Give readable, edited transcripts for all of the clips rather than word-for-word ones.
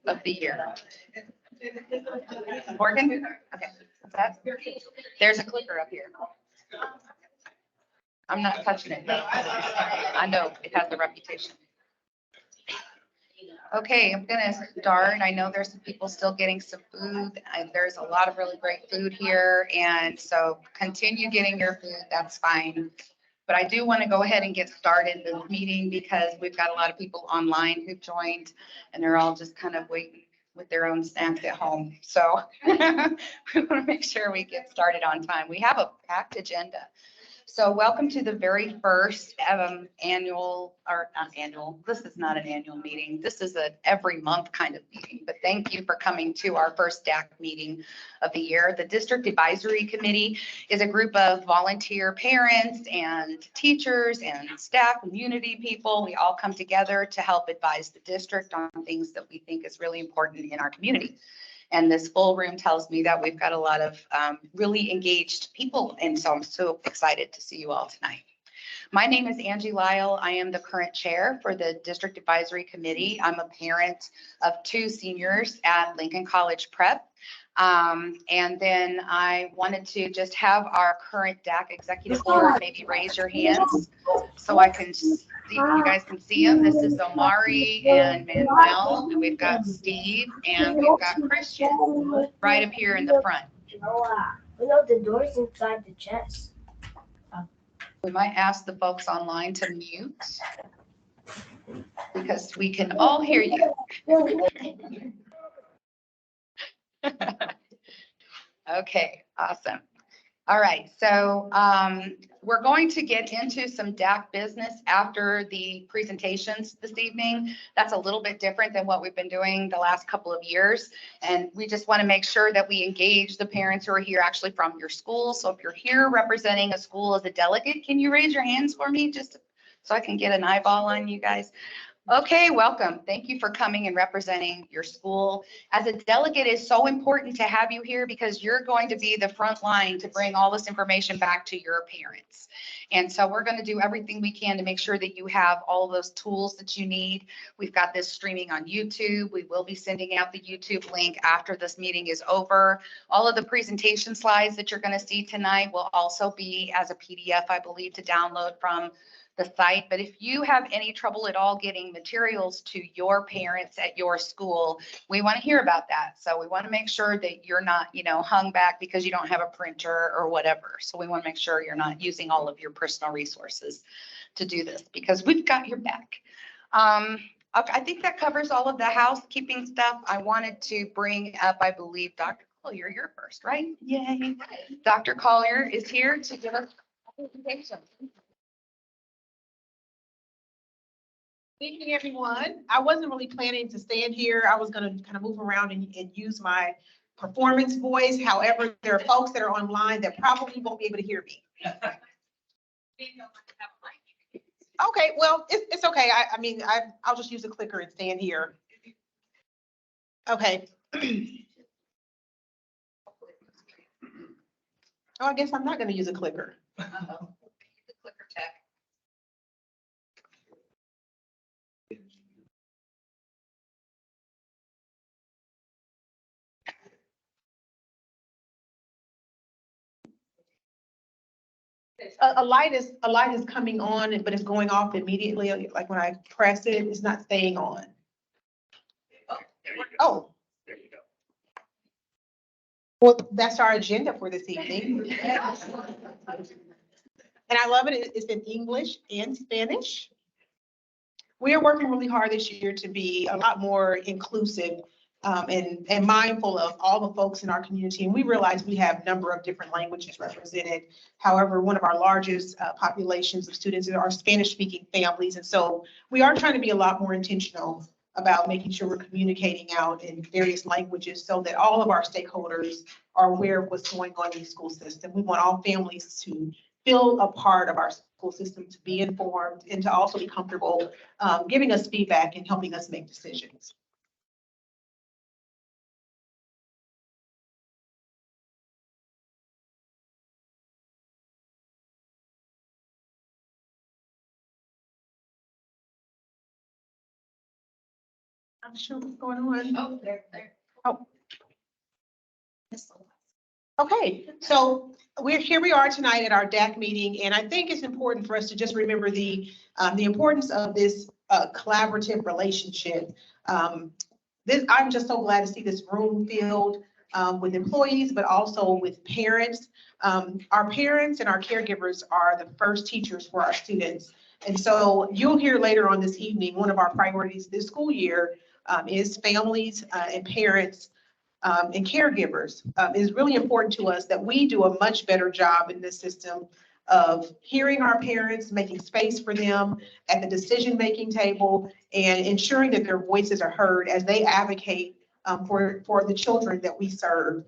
of the year. Morgan? Okay. There's a clicker up here. I'm not touching it. I know it has a reputation. Okay, I'm gonna start. I know there's some people still getting some food. There's a lot of really great food here, and so continue getting your food. That's fine. But I do want to go ahead and get started this meeting because we've got a lot of people online who've joined, and they're all just kind of waiting with their own snacks at home. So we want to make sure we get started on time. We have a packed agenda. So welcome to the very first annual, or not annual, this is not an annual meeting. This is an every month kind of meeting, but thank you for coming to our first DAC meeting of the year. The District Advisory Committee is a group of volunteer parents and teachers and staff, community people. We all come together to help advise the district on things that we think is really important in our community. And this full room tells me that we've got a lot of really engaged people. And so I'm so excited to see you all tonight. My name is Angie Lyle. I am the current chair for the District Advisory Committee. I'm a parent of 2 seniors at Lincoln College Prep. And then I wanted to just have our current DAC executive board maybe raise your hands so I can see, you guys can see them. This is Omari and Manuel, and we've got Steve, and we've got Christian right up here in the front. We know the door's inside the chest. We might ask the folks online to mute because we can all hear you. Okay, awesome. All right, so we're going to get into some DAC business after the presentations this evening. That's a little bit different than what we've been doing the last couple of years. And we just want to make sure that we engage the parents who are here actually from your school. So if you're here representing a school as a delegate, can you raise your hands for me just so I can get an eyeball on you guys? Okay, welcome. Thank you for coming and representing your school. As a delegate, it's so important to have you here because you're going to be the front line to bring all this information back to your parents. And so we're going to do everything we can to make sure that you have all those tools that you need. We've got this streaming on YouTube. We will be sending out the YouTube link after this meeting is over. All of the presentation slides that you're going to see tonight will also be as a PDF, I believe, to download from the site. But if you have any trouble at all getting materials to your parents at your school, we want to hear about that. So we want to make sure that you're not, hung back because you don't have a printer or whatever. So we want to make sure you're not using all of your personal resources to do this because we've got your back. I think that covers all of the housekeeping stuff. I wanted to bring up, I believe, Dr. Collier, you're first, right? Yay. Dr. Collier is here to give us a presentation. Good evening, everyone. I wasn't really planning to stand here. I was going to kind of move around and use my performance voice. However, there are folks that are online that probably won't be able to hear me. Okay, well, it's okay. I'll just use a clicker and stand here. Okay. Oh, I guess I'm not going to use a clicker. Uh-oh. The clicker tech. A light is coming on, but it's going off immediately. Like when I press it, it's not staying on. Oh. There you go. Well, that's our agenda for this evening. And I love it. It's in English and Spanish. We are working really hard this year to be a lot more inclusive and mindful of all the folks in our community. And we realize we have a number of different languages represented. However, one of our largest populations of students are Spanish-speaking families. And so we are trying to be a lot more intentional about making sure we're communicating out in various languages so that all of our stakeholders are aware of what's going on in the school system. We want all families to feel a part of our school system, to be informed, and to also be comfortable giving us feedback and helping us make decisions. I'm sure what's going on. Oh, there. Oh. Okay, so we are tonight at our DAC meeting, and I think it's important for us to just remember the importance of this collaborative relationship. I'm just so glad to see this room filled with employees, but also with parents. Our parents and our caregivers are the first teachers for our students. And so you'll hear later on this evening, one of our priorities this school year is families and parents and caregivers. It is really important to us that we do a much better job in this system of hearing our parents, making space for them at the decision-making table, and ensuring that their voices are heard as they advocate for the children that we serve.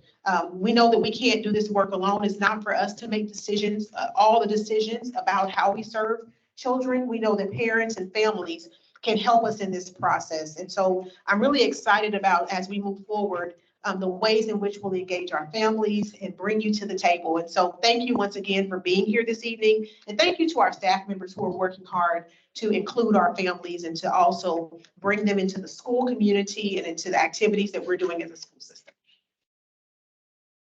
We know that we can't do this work alone. It's not for us to make decisions, all the decisions about how we serve children. We know that parents and families can help us in this process. And so I'm really excited about, as we move forward, the ways in which we'll engage our families and bring you to the table. And so thank you once again for being here this evening. And thank you to our staff members who are working hard to include our families and to also bring them into the school community and into the activities that we're doing as a school system.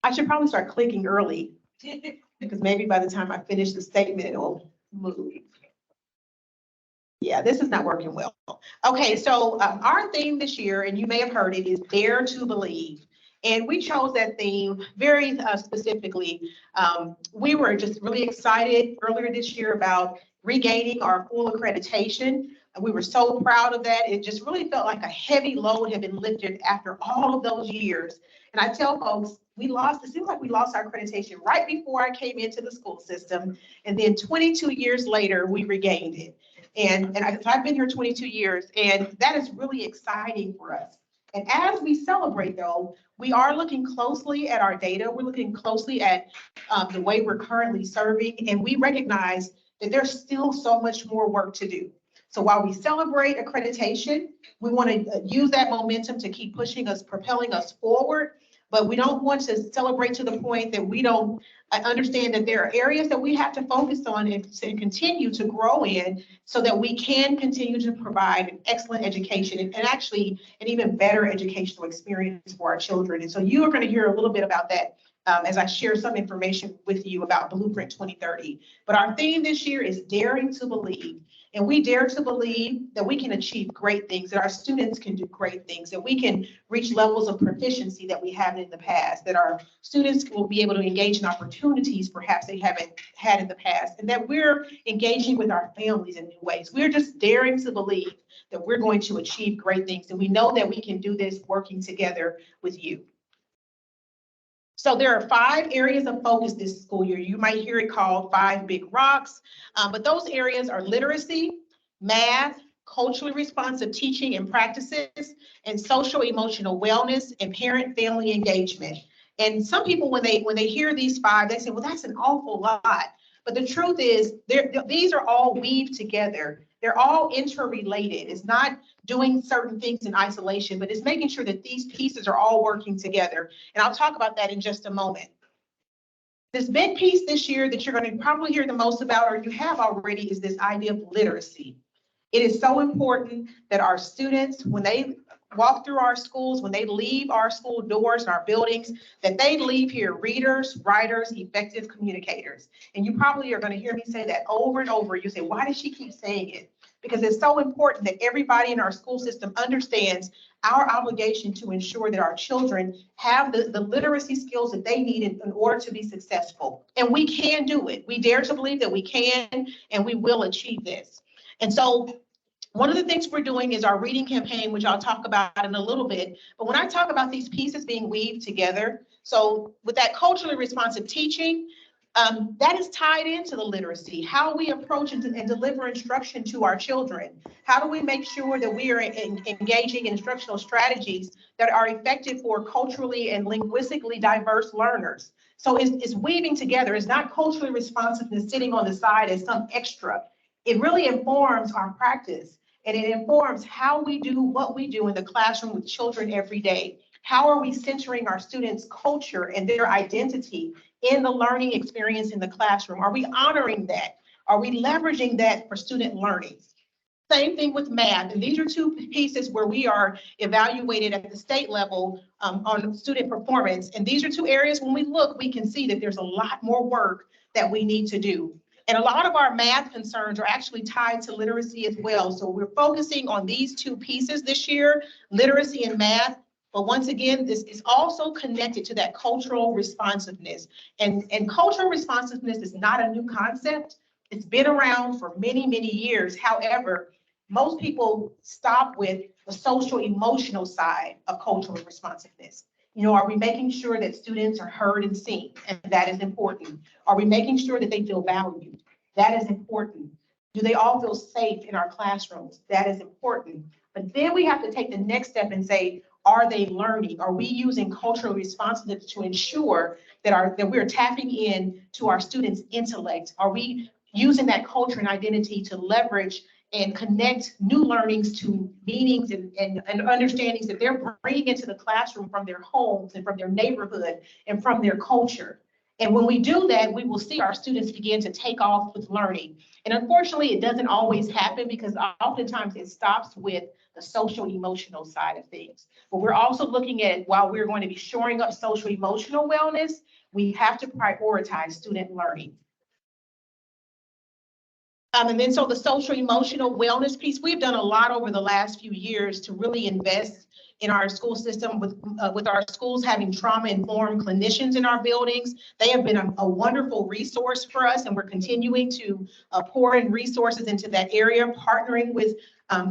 I should probably start clicking early because maybe by the time I finish the statement, it'll move. Yeah, this is not working well. Okay, so our theme this year, and you may have heard it, is Dare to Believe. And we chose that theme very specifically. We were just really excited earlier this year about regaining our full accreditation. We were so proud of that. It just really felt like a heavy load had been lifted after all of those years. And I tell folks, it seems like we lost our accreditation right before I came into the school system. And then 22 years later, we regained it. And I've been here 22 years, and that is really exciting for us. And as we celebrate, though, we are looking closely at our data. We're looking closely at the way we're currently serving, and we recognize that there's still so much more work to do. So while we celebrate accreditation, we want to use that momentum to keep pushing us, propelling us forward. But we don't want to celebrate to the point that we don't understand that there are areas that we have to focus on and continue to grow in so that we can continue to provide an excellent education and actually an even better educational experience for our children. And so you are going to hear a little bit about that as I share some information with you about Blueprint 2030. But our theme this year is Daring to Believe. And we dare to believe that we can achieve great things, that our students can do great things, that we can reach levels of proficiency that we haven't in the past, that our students will be able to engage in opportunities perhaps they haven't had in the past, and that we're engaging with our families in new ways. We're just daring to believe that we're going to achieve great things. And we know that we can do this working together with you. So there are 5 areas of focus this school year. You might hear it called 5 big rocks, but those areas are literacy, math, culturally responsive teaching and practices, and social emotional wellness and parent-family engagement. And some people, when they hear these 5, they say, well, that's an awful lot. But the truth is, these are all weaved together. They're all interrelated. It's not doing certain things in isolation, but it's making sure that these pieces are all working together. And I'll talk about that in just a moment. This big piece this year that you're going to probably hear the most about, or you have already, is this idea of literacy. It is so important that our students, when they walk through our schools, when they leave our school doors and our buildings, that they leave here readers, writers, effective communicators. And you probably are going to hear me say that over and over. You say, why does she keep saying it? Because it's so important that everybody in our school system understands our obligation to ensure that our children have the literacy skills that they need in order to be successful. And we can do it. We dare to believe that we can, and we will achieve this. And so one of the things we're doing is our reading campaign, which I'll talk about in a little bit. But when I talk about these pieces being weaved together, so with that culturally responsive teaching, that is tied into the literacy, how we approach and deliver instruction to our children. How do we make sure that we are engaging in instructional strategies that are effective for culturally and linguistically diverse learners? So it's weaving together. It's not culturally responsiveness sitting on the side as some extra. It really informs our practice, and it informs how we do what we do in the classroom with children every day. How are we centering our students' culture and their identity in the learning experience in the classroom? Are we honoring that? Are we leveraging that for student learning? Same thing with math. And these are two pieces where we are evaluated at the state level on student performance. And these are two areas when we look, we can see that there's a lot more work that we need to do. And a lot of our math concerns are actually tied to literacy as well. So we're focusing on these two pieces this year, literacy and math. But once again, this is also connected to that cultural responsiveness. And cultural responsiveness is not a new concept. It's been around for many, many years. However, most people stop with the social emotional side of cultural responsiveness. You know, are we making sure that students are heard and seen? And that is important. Are we making sure that they feel valued? That is important. Do they all feel safe in our classrooms? That is important. But then we have to take the next step and say, are they learning? Are we using cultural responsiveness to ensure that we're tapping in to our students' intellect? Are we using that culture and identity to leverage and connect new learnings to meanings and understandings that they're bringing into the classroom from their homes and from their neighborhood and from their culture? And when we do that, we will see our students begin to take off with learning. And unfortunately, it doesn't always happen because oftentimes it stops with the social emotional side of things. But we're also looking at, while we're going to be shoring up social emotional wellness, we have to prioritize student learning. And then so the social emotional wellness piece, we've done a lot over the last few years to really invest in our school system with our schools having trauma-informed clinicians in our buildings. They have been a wonderful resource for us, and we're continuing to pour in resources into that area, partnering with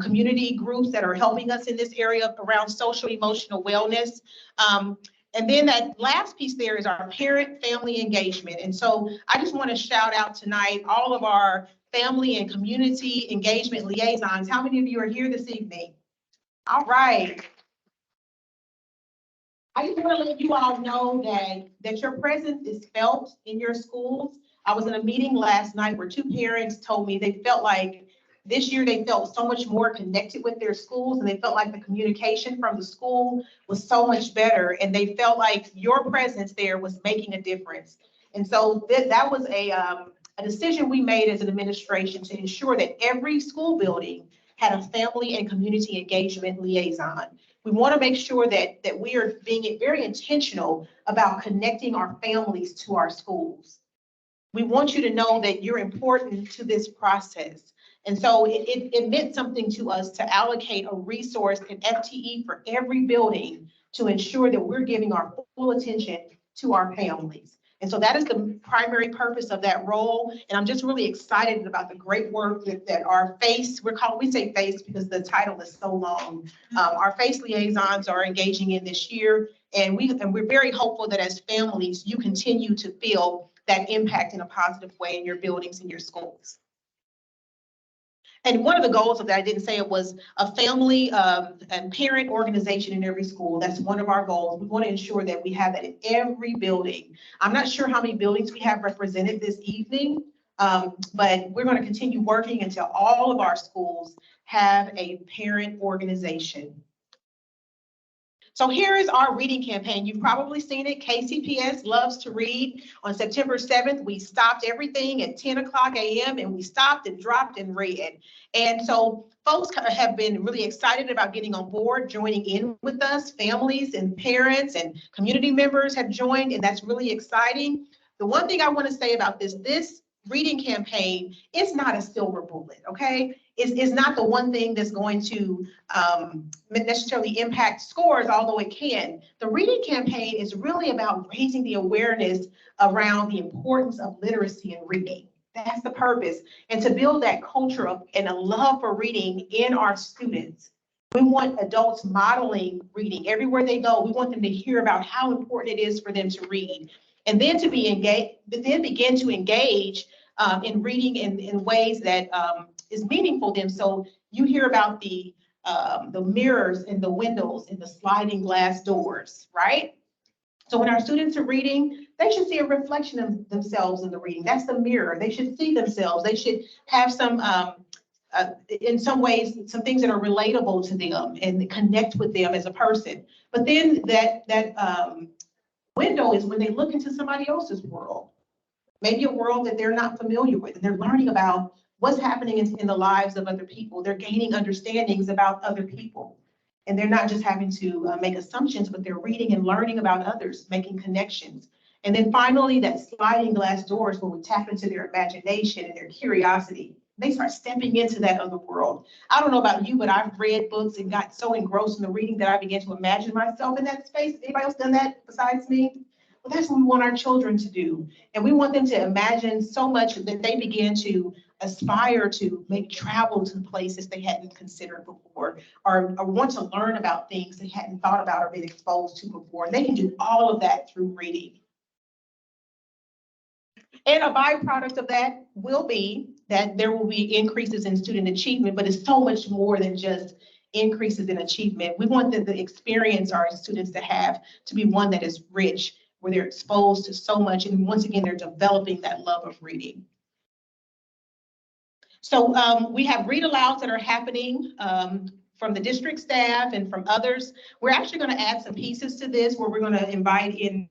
community groups that are helping us in this area around social emotional wellness. And then that last piece there is our parent-family engagement. And so I just want to shout out tonight all of our family and community engagement liaisons. How many of you are here this evening? All right. I just want to let you all know that your presence is felt in your schools. I was in a meeting last night where two parents told me they felt like this year they felt so much more connected with their schools, and they felt like the communication from the school was so much better, and they felt like your presence there was making a difference. And so that was a decision we made as an administration to ensure that every school building had a family and community engagement liaison. We want to make sure that we are being very intentional about connecting our families to our schools. We want you to know that you're important to this process. And so it meant something to us to allocate a resource, an FTE for every building to ensure that we're giving our full attention to our families. And so that is the primary purpose of that role. And I'm just really excited about the great work that our FACE, we say FACE because the title is so long. Our FACE liaisons are engaging in this year. And we're very hopeful that as families, you continue to feel that impact in a positive way in your buildings and your schools. And one of the goals of that, I didn't say it, was a family and parent organization in every school. That's one of our goals. We want to ensure that we have that in every building. I'm not sure how many buildings we have represented this evening, but we're going to continue working until all of our schools have a parent organization. So here is our reading campaign. You've probably seen it. KCPS loves to read. On September 7th, we stopped everything at 10 o'clock a.m. and we stopped and dropped and read. And so folks have been really excited about getting on board, joining in with us. Families and parents and community members have joined, and that's really exciting. The one thing I want to say about this reading campaign is not a silver bullet, okay? It's not the one thing that's going to necessarily impact scores, although it can. The reading campaign is really about raising the awareness around the importance of literacy and reading. That's the purpose. And to build that culture and a love for reading in our students. We want adults modeling reading everywhere they go. We want them to hear about how important it is for them to read. And then to be engaged, then begin to engage in reading in ways that is meaningful to them. So you hear about the mirrors and the windows and the sliding glass doors, right? So when our students are reading, they should see a reflection of themselves in the reading. That's the mirror. They should see themselves. They should have some, in some ways, some things that are relatable to them and connect with them as a person. But then that window is when they look into somebody else's world. Maybe a world that they're not familiar with, and they're learning about what's happening in the lives of other people. They're gaining understandings about other people. And they're not just having to make assumptions, but they're reading and learning about others, making connections. And then finally, that sliding glass doors where we tap into their imagination and their curiosity. They start stepping into that other world. I don't know about you, but I've read books and got so engrossed in the reading that I began to imagine myself in that space. Anybody else done that besides me? Well, that's what we want our children to do. And we want them to imagine so much that they begin to aspire to maybe travel to places they hadn't considered before, or want to learn about things they hadn't thought about or been exposed to before. And they can do all of that through reading. And a byproduct of that will be that there will be increases in student achievement, but it's so much more than just increases in achievement. We want the experience our students to have to be one that is rich, where they're exposed to so much. And once again, they're developing that love of reading. So we have read alouds that are happening from the district staff and from others. We're actually going to add some pieces to this where we're going to invite in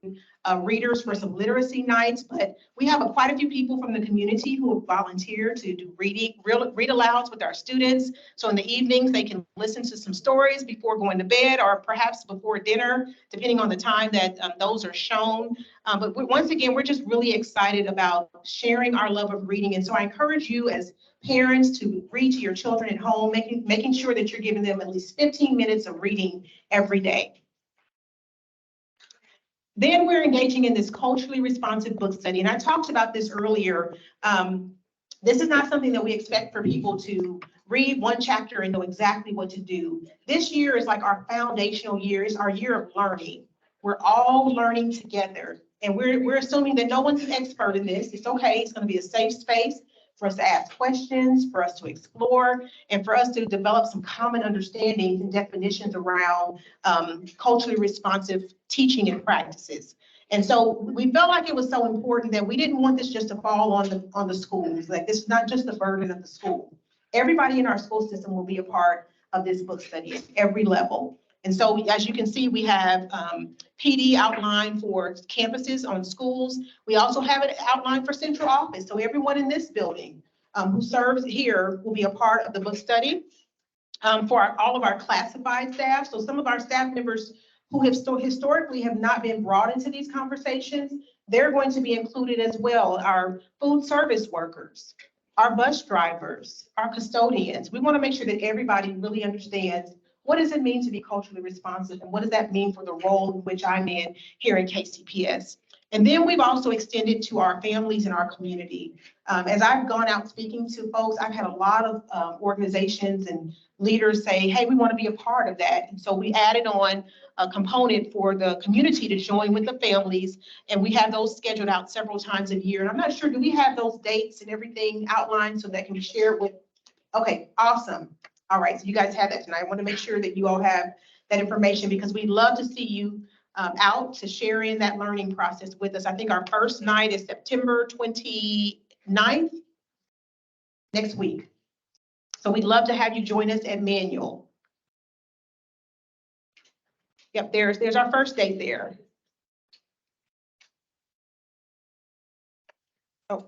readers for some literacy nights, but we have quite a few people from the community who have volunteered to do read alouds with our students. So in the evenings, they can listen to some stories before going to bed or perhaps before dinner, depending on the time that those are shown. But once again, we're just really excited about sharing our love of reading. And so I encourage you as parents to read to your children at home, making sure that you're giving them at least 15 minutes of reading every day. Then we're engaging in this culturally responsive book study. And I talked about this earlier. This is not something that we expect for people to read one chapter and know exactly what to do. This year is like our foundational year. It's our year of learning. We're all learning together. And we're assuming that no one's an expert in this. It's okay. It's going to be a safe space for us to ask questions, for us to explore, and for us to develop some common understandings and definitions around culturally responsive teaching and practices. And so we felt like it was so important that we didn't want this just to fall on the schools. Like, this is not just the burden of the school. Everybody in our school system will be a part of this book study at every level. And so as you can see, we have PD outlined for campuses on schools. We also have it outlined for central office. So everyone in this building who serves here will be a part of the book study. For all of our classified staff. So some of our staff members who have historically have not been brought into these conversations, they're going to be included as well. Our food service workers, our bus drivers, our custodians. We want to make sure that everybody really understands what does it mean to be culturally responsive, and what does that mean for the role in which I'm in here in KCPS. And then we've also extended to our families and our community. As I've gone out speaking to folks, I've had a lot of organizations and leaders say, hey, we want to be a part of that. And so we added on a component for the community to join with the families, and we have those scheduled out several times a year. And I'm not sure, do we have those dates and everything outlined so that can be shared with? Okay, awesome. All right, so you guys have that tonight. I want to make sure that you all have that information because we'd love to see you out to share in that learning process with us. I think our first night is September 29th, next week. So we'd love to have you join us at Manual. Yep, there's our first date there. Oh.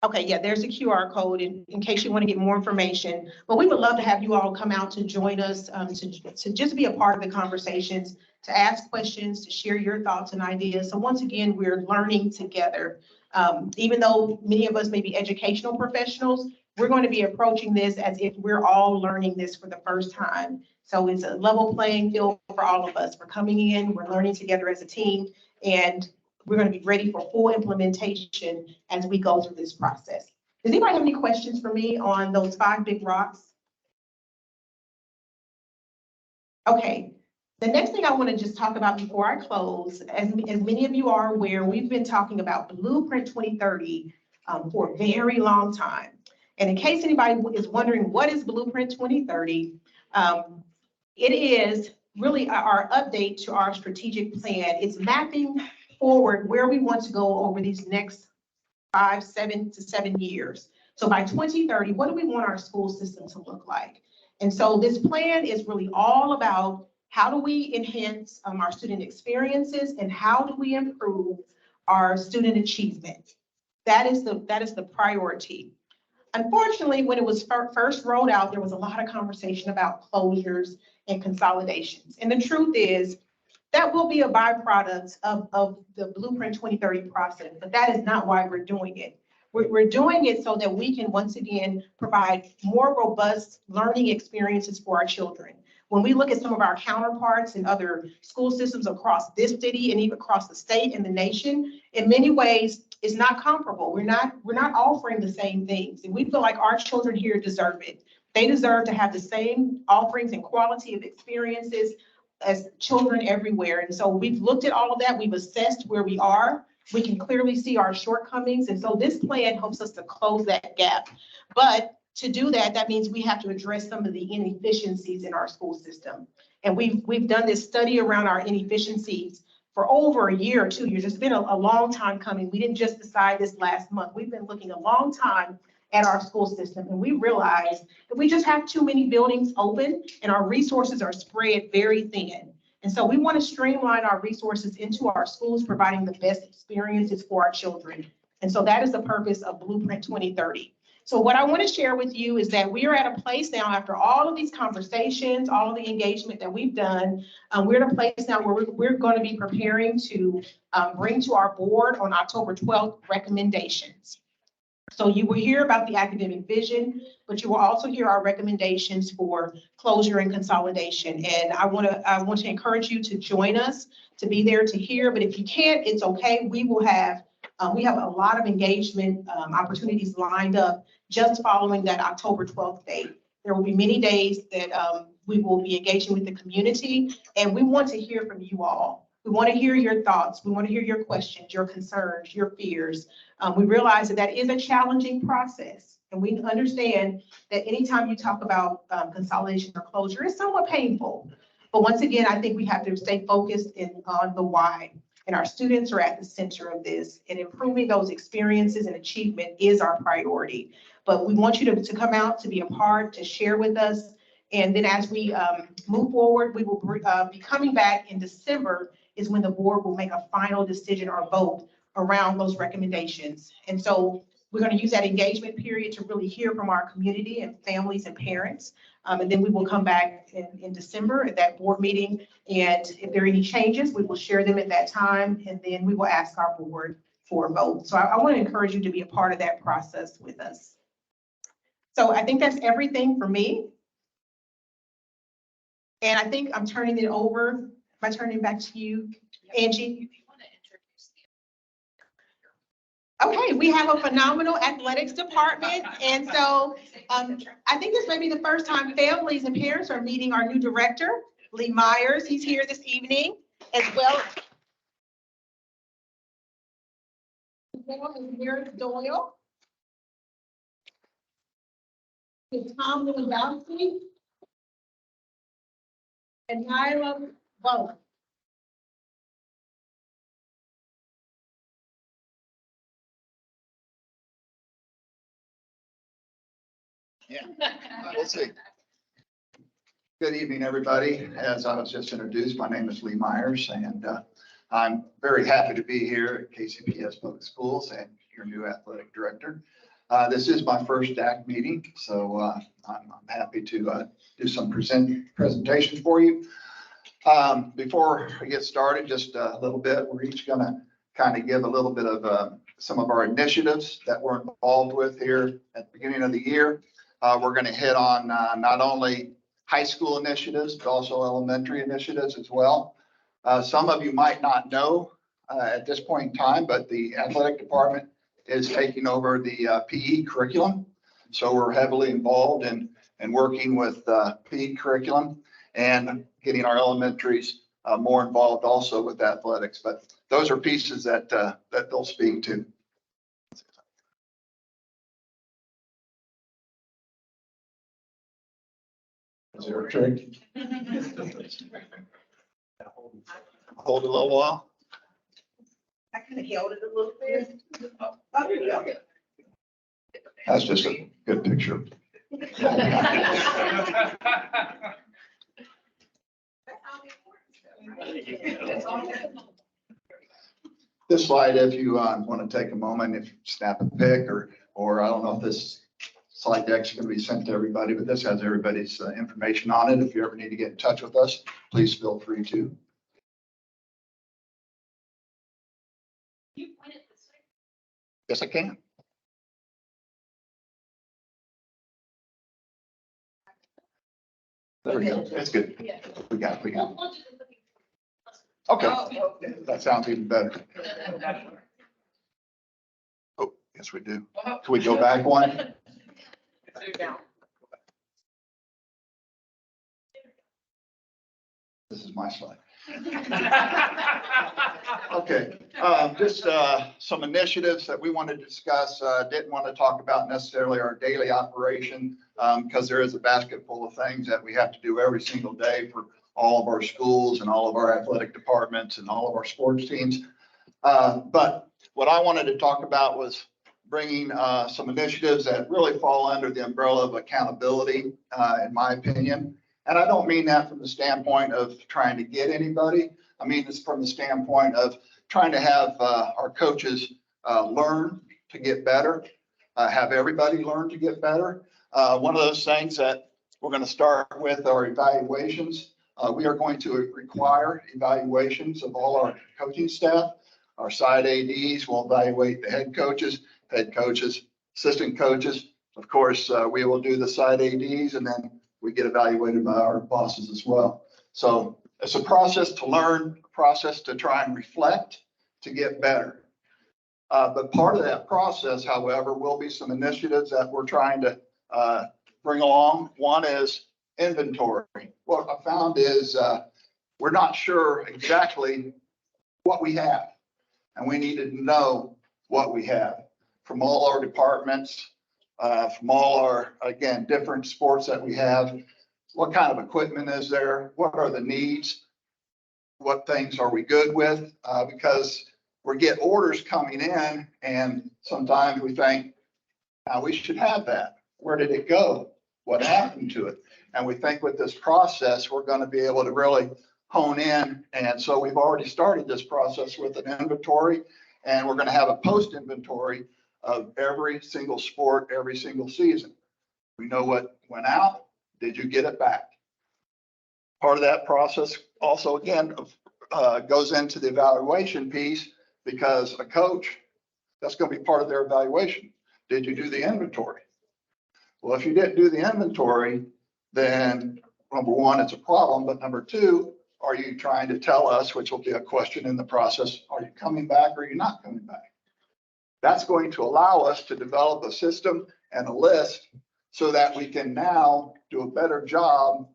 Okay, yeah, there's a QR code in case you want to get more information. But we would love to have you all come out to join us, to just be a part of the conversations, to ask questions, to share your thoughts and ideas. So once again, we're learning together. Even though many of us may be educational professionals, we're going to be approaching this as if we're all learning this for the first time. So it's a level playing field for all of us. We're coming in, we're learning together as a team, and we're going to be ready for full implementation as we go through this process. Does anybody have any questions for me on those 5 big rocks? Okay, the next thing I want to just talk about before I close, as many of you are aware, we've been talking about Blueprint 2030 for a very long time. And in case anybody is wondering what is Blueprint 2030, it is really our update to our strategic plan. It's mapping forward where we want to go over these next 7 to 7 years. So by 2030, what do we want our school system to look like? And so this plan is really all about how do we enhance our student experiences and how do we improve our student achievement. That is the priority. Unfortunately, when it was first rolled out, there was a lot of conversation about closures and consolidations. And the truth is that will be a byproduct of the Blueprint 2030 process, but that is not why we're doing it. We're doing it so that we can once again provide more robust learning experiences for our children. When we look at some of our counterparts in other school systems across this city and even across the state and the nation, in many ways, it's not comparable. We're not offering the same things. And we feel like our children here deserve it. They deserve to have the same offerings and quality of experiences as children everywhere. And so we've looked at all of that. We've assessed where we are. We can clearly see our shortcomings. And so this plan helps us to close that gap. But to do that, that means we have to address some of the inefficiencies in our school system. And we've done this study around our inefficiencies for over a year or 2 years. It's been a long time coming. We didn't just decide this last month. We've been looking a long time at our school system, and we realized that we just have too many buildings open and our resources are spread very thin. And so we want to streamline our resources into our schools, providing the best experiences for our children. And so that is the purpose of Blueprint 2030. So what I want to share with you is that we are at a place now, after all of these conversations, all of the engagement that we've done, we're at a place now where we're going to be preparing to bring to our board on October 12th recommendations. So you will hear about the academic vision, but you will also hear our recommendations for closure and consolidation. And I want to encourage you to join us, to be there to hear. But if you can't, it's okay. We have a lot of engagement opportunities lined up just following that October 12th date. There will be many days that we will be engaging with the community, and we want to hear from you all. We want to hear your thoughts. We want to hear your questions, your concerns, your fears. We realize that that is a challenging process, and we understand that anytime you talk about consolidation or closure, it's somewhat painful. But once again, I think we have to stay focused on the why, and our students are at the center of this, and improving those experiences and achievement is our priority. But we want you to come out, to be a part, to share with us. And then as we move forward, we will be coming back in December is when the board will make a final decision or vote around those recommendations. And so we're going to use that engagement period to really hear from our community and families and parents. And then we will come back in December at that board meeting. And if there are any changes, we will share them at that time. And then we will ask our board for a vote. So I want to encourage you to be a part of that process with us. So I think that's everything for me. And I think I'm turning it over. Am I turning it back to you, Angie? Okay, we have a phenomenal athletics department. And so I think this may be the first time families and parents are meeting our new director, Lee Myers. He's here this evening as well. Mary Doyle. Tom Lewandowski. And Nyla Bowen. Yeah, we'll see. Good evening, everybody. As I was just introduced, my name is Lee Myers, and I'm very happy to be here at KCPS Public Schools and your new athletic director. This is my first DAC meeting, so I'm happy to do some presentations for you. Before we get started, just a little bit, we're each going to kind of give a little bit of some of our initiatives that we're involved with here at the beginning of the year. We're going to hit on not only high school initiatives, but also elementary initiatives as well. Some of you might not know at this point in time, but the athletic department is taking over the PE curriculum. So we're heavily involved in working with PE curriculum and getting our elementaries more involved also with athletics. But those are pieces that they'll speak to. Is there a trick? Hold it a little while. I kind of held it a little bit. Oh, here we go. That's just a good picture. This slide, if you want to take a moment, if you snap a pic or I don't know if this slide deck is going to be sent to everybody, but this has everybody's information on it. If you ever need to get in touch with us, please feel free to. Yes, I can. There we go. It's good. We got it. Okay, that sounds even better. Oh, yes, we do. Can we go back one? This is my slide. Okay, just some initiatives that we wanted to discuss. Didn't want to talk about necessarily our daily operation because there is a basket full of things that we have to do every single day for all of our schools and all of our athletic departments and all of our sports teams. But what I wanted to talk about was bringing some initiatives that really fall under the umbrella of accountability, in my opinion. And I don't mean that from the standpoint of trying to get anybody. I mean this from the standpoint of trying to have our coaches learn to get better, have everybody learn to get better. One of those things that we're going to start with are evaluations. We are going to require evaluations of all our coaching staff. Our side ADs will evaluate the head coaches, assistant coaches. Of course, we will do the side ADs, and then we get evaluated by our bosses as well. So it's a process to learn, a process to try and reflect, to get better. But part of that process, however, will be some initiatives that we're trying to bring along. One is inventory. What I found is we're not sure exactly what we have, and we needed to know what we have from all our departments, from all our, again, different sports that we have. What kind of equipment is there? What are the needs? What things are we good with? Because we get orders coming in and sometimes we think, we should have that. Where did it go? What happened to it? And we think with this process, we're going to be able to really hone in. And so we've already started this process with an inventory, and we're going to have a post inventory of every single sport, every single season. We know what went out. Did you get it back? Part of that process also, again, goes into the evaluation piece, because a coach, that's going to be part of their evaluation. Did you do the inventory? Well, if you didn't do the inventory, then number one, it's a problem. But number two, are you trying to tell us, which will be a question in the process, are you coming back or are you not coming back? That's going to allow us to develop a system and a list so that we can now do a better job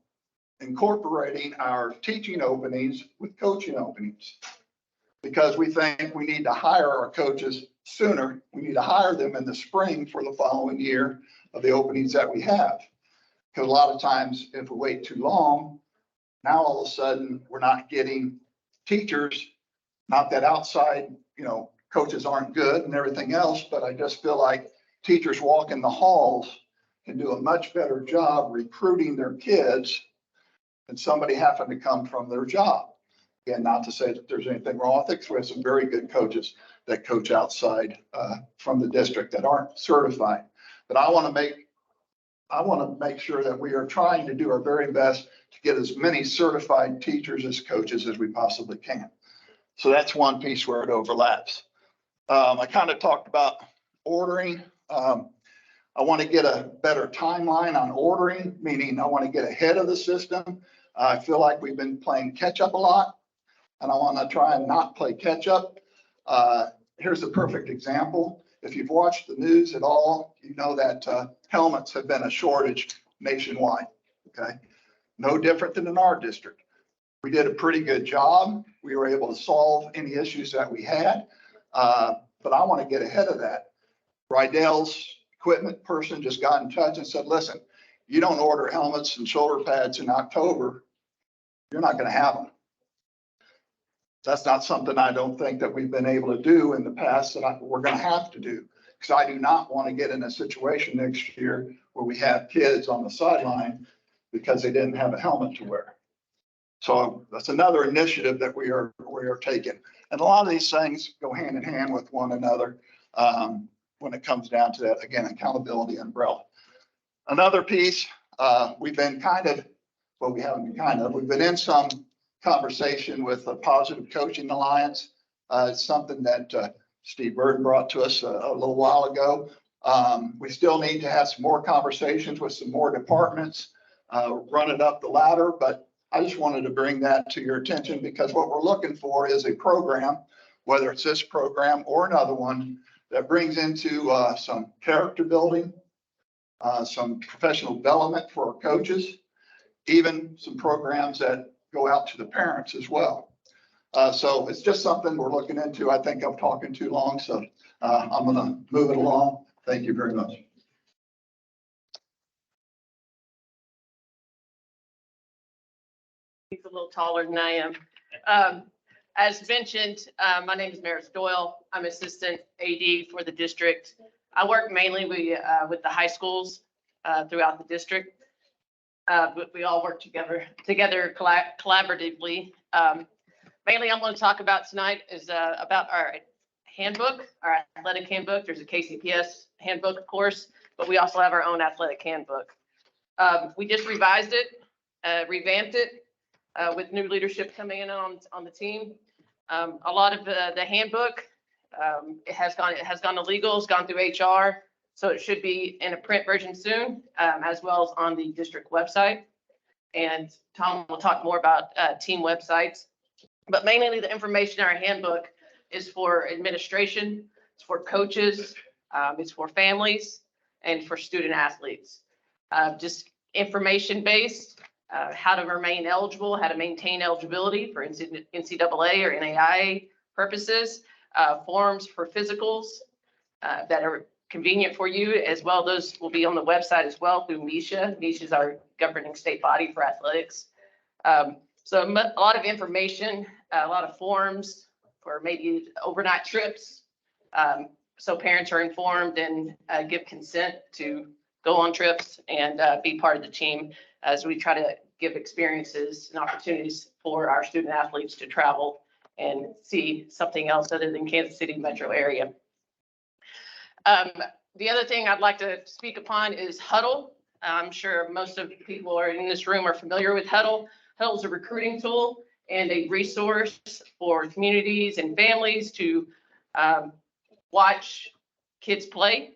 incorporating our teaching openings with coaching openings. Because we think we need to hire our coaches sooner. We need to hire them in the spring for the following year of the openings that we have. Because a lot of times, if we wait too long, now all of a sudden we're not getting teachers. Not that outside, coaches aren't good and everything else, but I just feel like teachers walking the halls can do a much better job recruiting their kids than somebody having to come from their job. Again, not to say that there's anything wrong with it, because we have some very good coaches that coach outside from the district that aren't certified. But I want to make sure that we are trying to do our very best to get as many certified teachers as coaches as we possibly can. So that's one piece where it overlaps. I kind of talked about ordering. I want to get a better timeline on ordering, meaning I want to get ahead of the system. I feel like we've been playing catch up a lot, and I want to try and not play catch up. Here's a perfect example. If you've watched the news at all, you know that helmets have been a shortage nationwide. Okay, no different than in our district. We did a pretty good job. We were able to solve any issues that we had, but I want to get ahead of that. Rydell's equipment person just got in touch and said, listen, you don't order helmets and shoulder pads in October, you're not going to have them. That's not something I don't think that we've been able to do in the past that we're going to have to do, because I do not want to get in a situation next year where we have kids on the sideline because they didn't have a helmet to wear. So that's another initiative that we are taking. And a lot of these things go hand in hand with one another when it comes down to that, again, accountability umbrella. Another piece, we've been we've been in some conversation with the Positive Coaching Alliance. It's something that Steve Burton brought to us a little while ago. We still need to have some more conversations with some more departments, run it up the ladder, but I just wanted to bring that to your attention because what we're looking for is a program, whether it's this program or another one, that brings into some character building, some professional development for our coaches, even some programs that go out to the parents as well. So it's just something we're looking into. I think I'm talking too long, so I'm going to move it along. Thank you very much. He's a little taller than I am. As mentioned, my name is Maris Doyle. I'm assistant AD for the district. I work mainly with the high schools throughout the district. But we all work together collaboratively. Mainly I'm going to talk about tonight is about our handbook, our athletic handbook. There's a KCPS handbook, of course, but we also have our own athletic handbook. We just revised it, revamped it with new leadership coming in on the team. A lot of the handbook, it has gone to legal, it's gone through HR, so it should be in a print version soon, as well as on the district website. And Tom will talk more about team websites. But mainly the information in our handbook is for administration, it's for coaches, it's for families, and for student athletes. Just information based, how to remain eligible, how to maintain eligibility for NCAA or NAIA purposes, forms for physicals that are convenient for you as well. Those will be on the website as well through MISHA. MISHA is our governing state body for athletics. So a lot of information, a lot of forms for maybe overnight trips. So parents are informed and give consent to go on trips and be part of the team as we try to give experiences and opportunities for our student athletes to travel and see something else other than Kansas City metro area. The other thing I'd like to speak upon is Huddle. I'm sure most of the people are in this room are familiar with Huddle. Huddle is a recruiting tool and a resource for communities and families to watch kids play.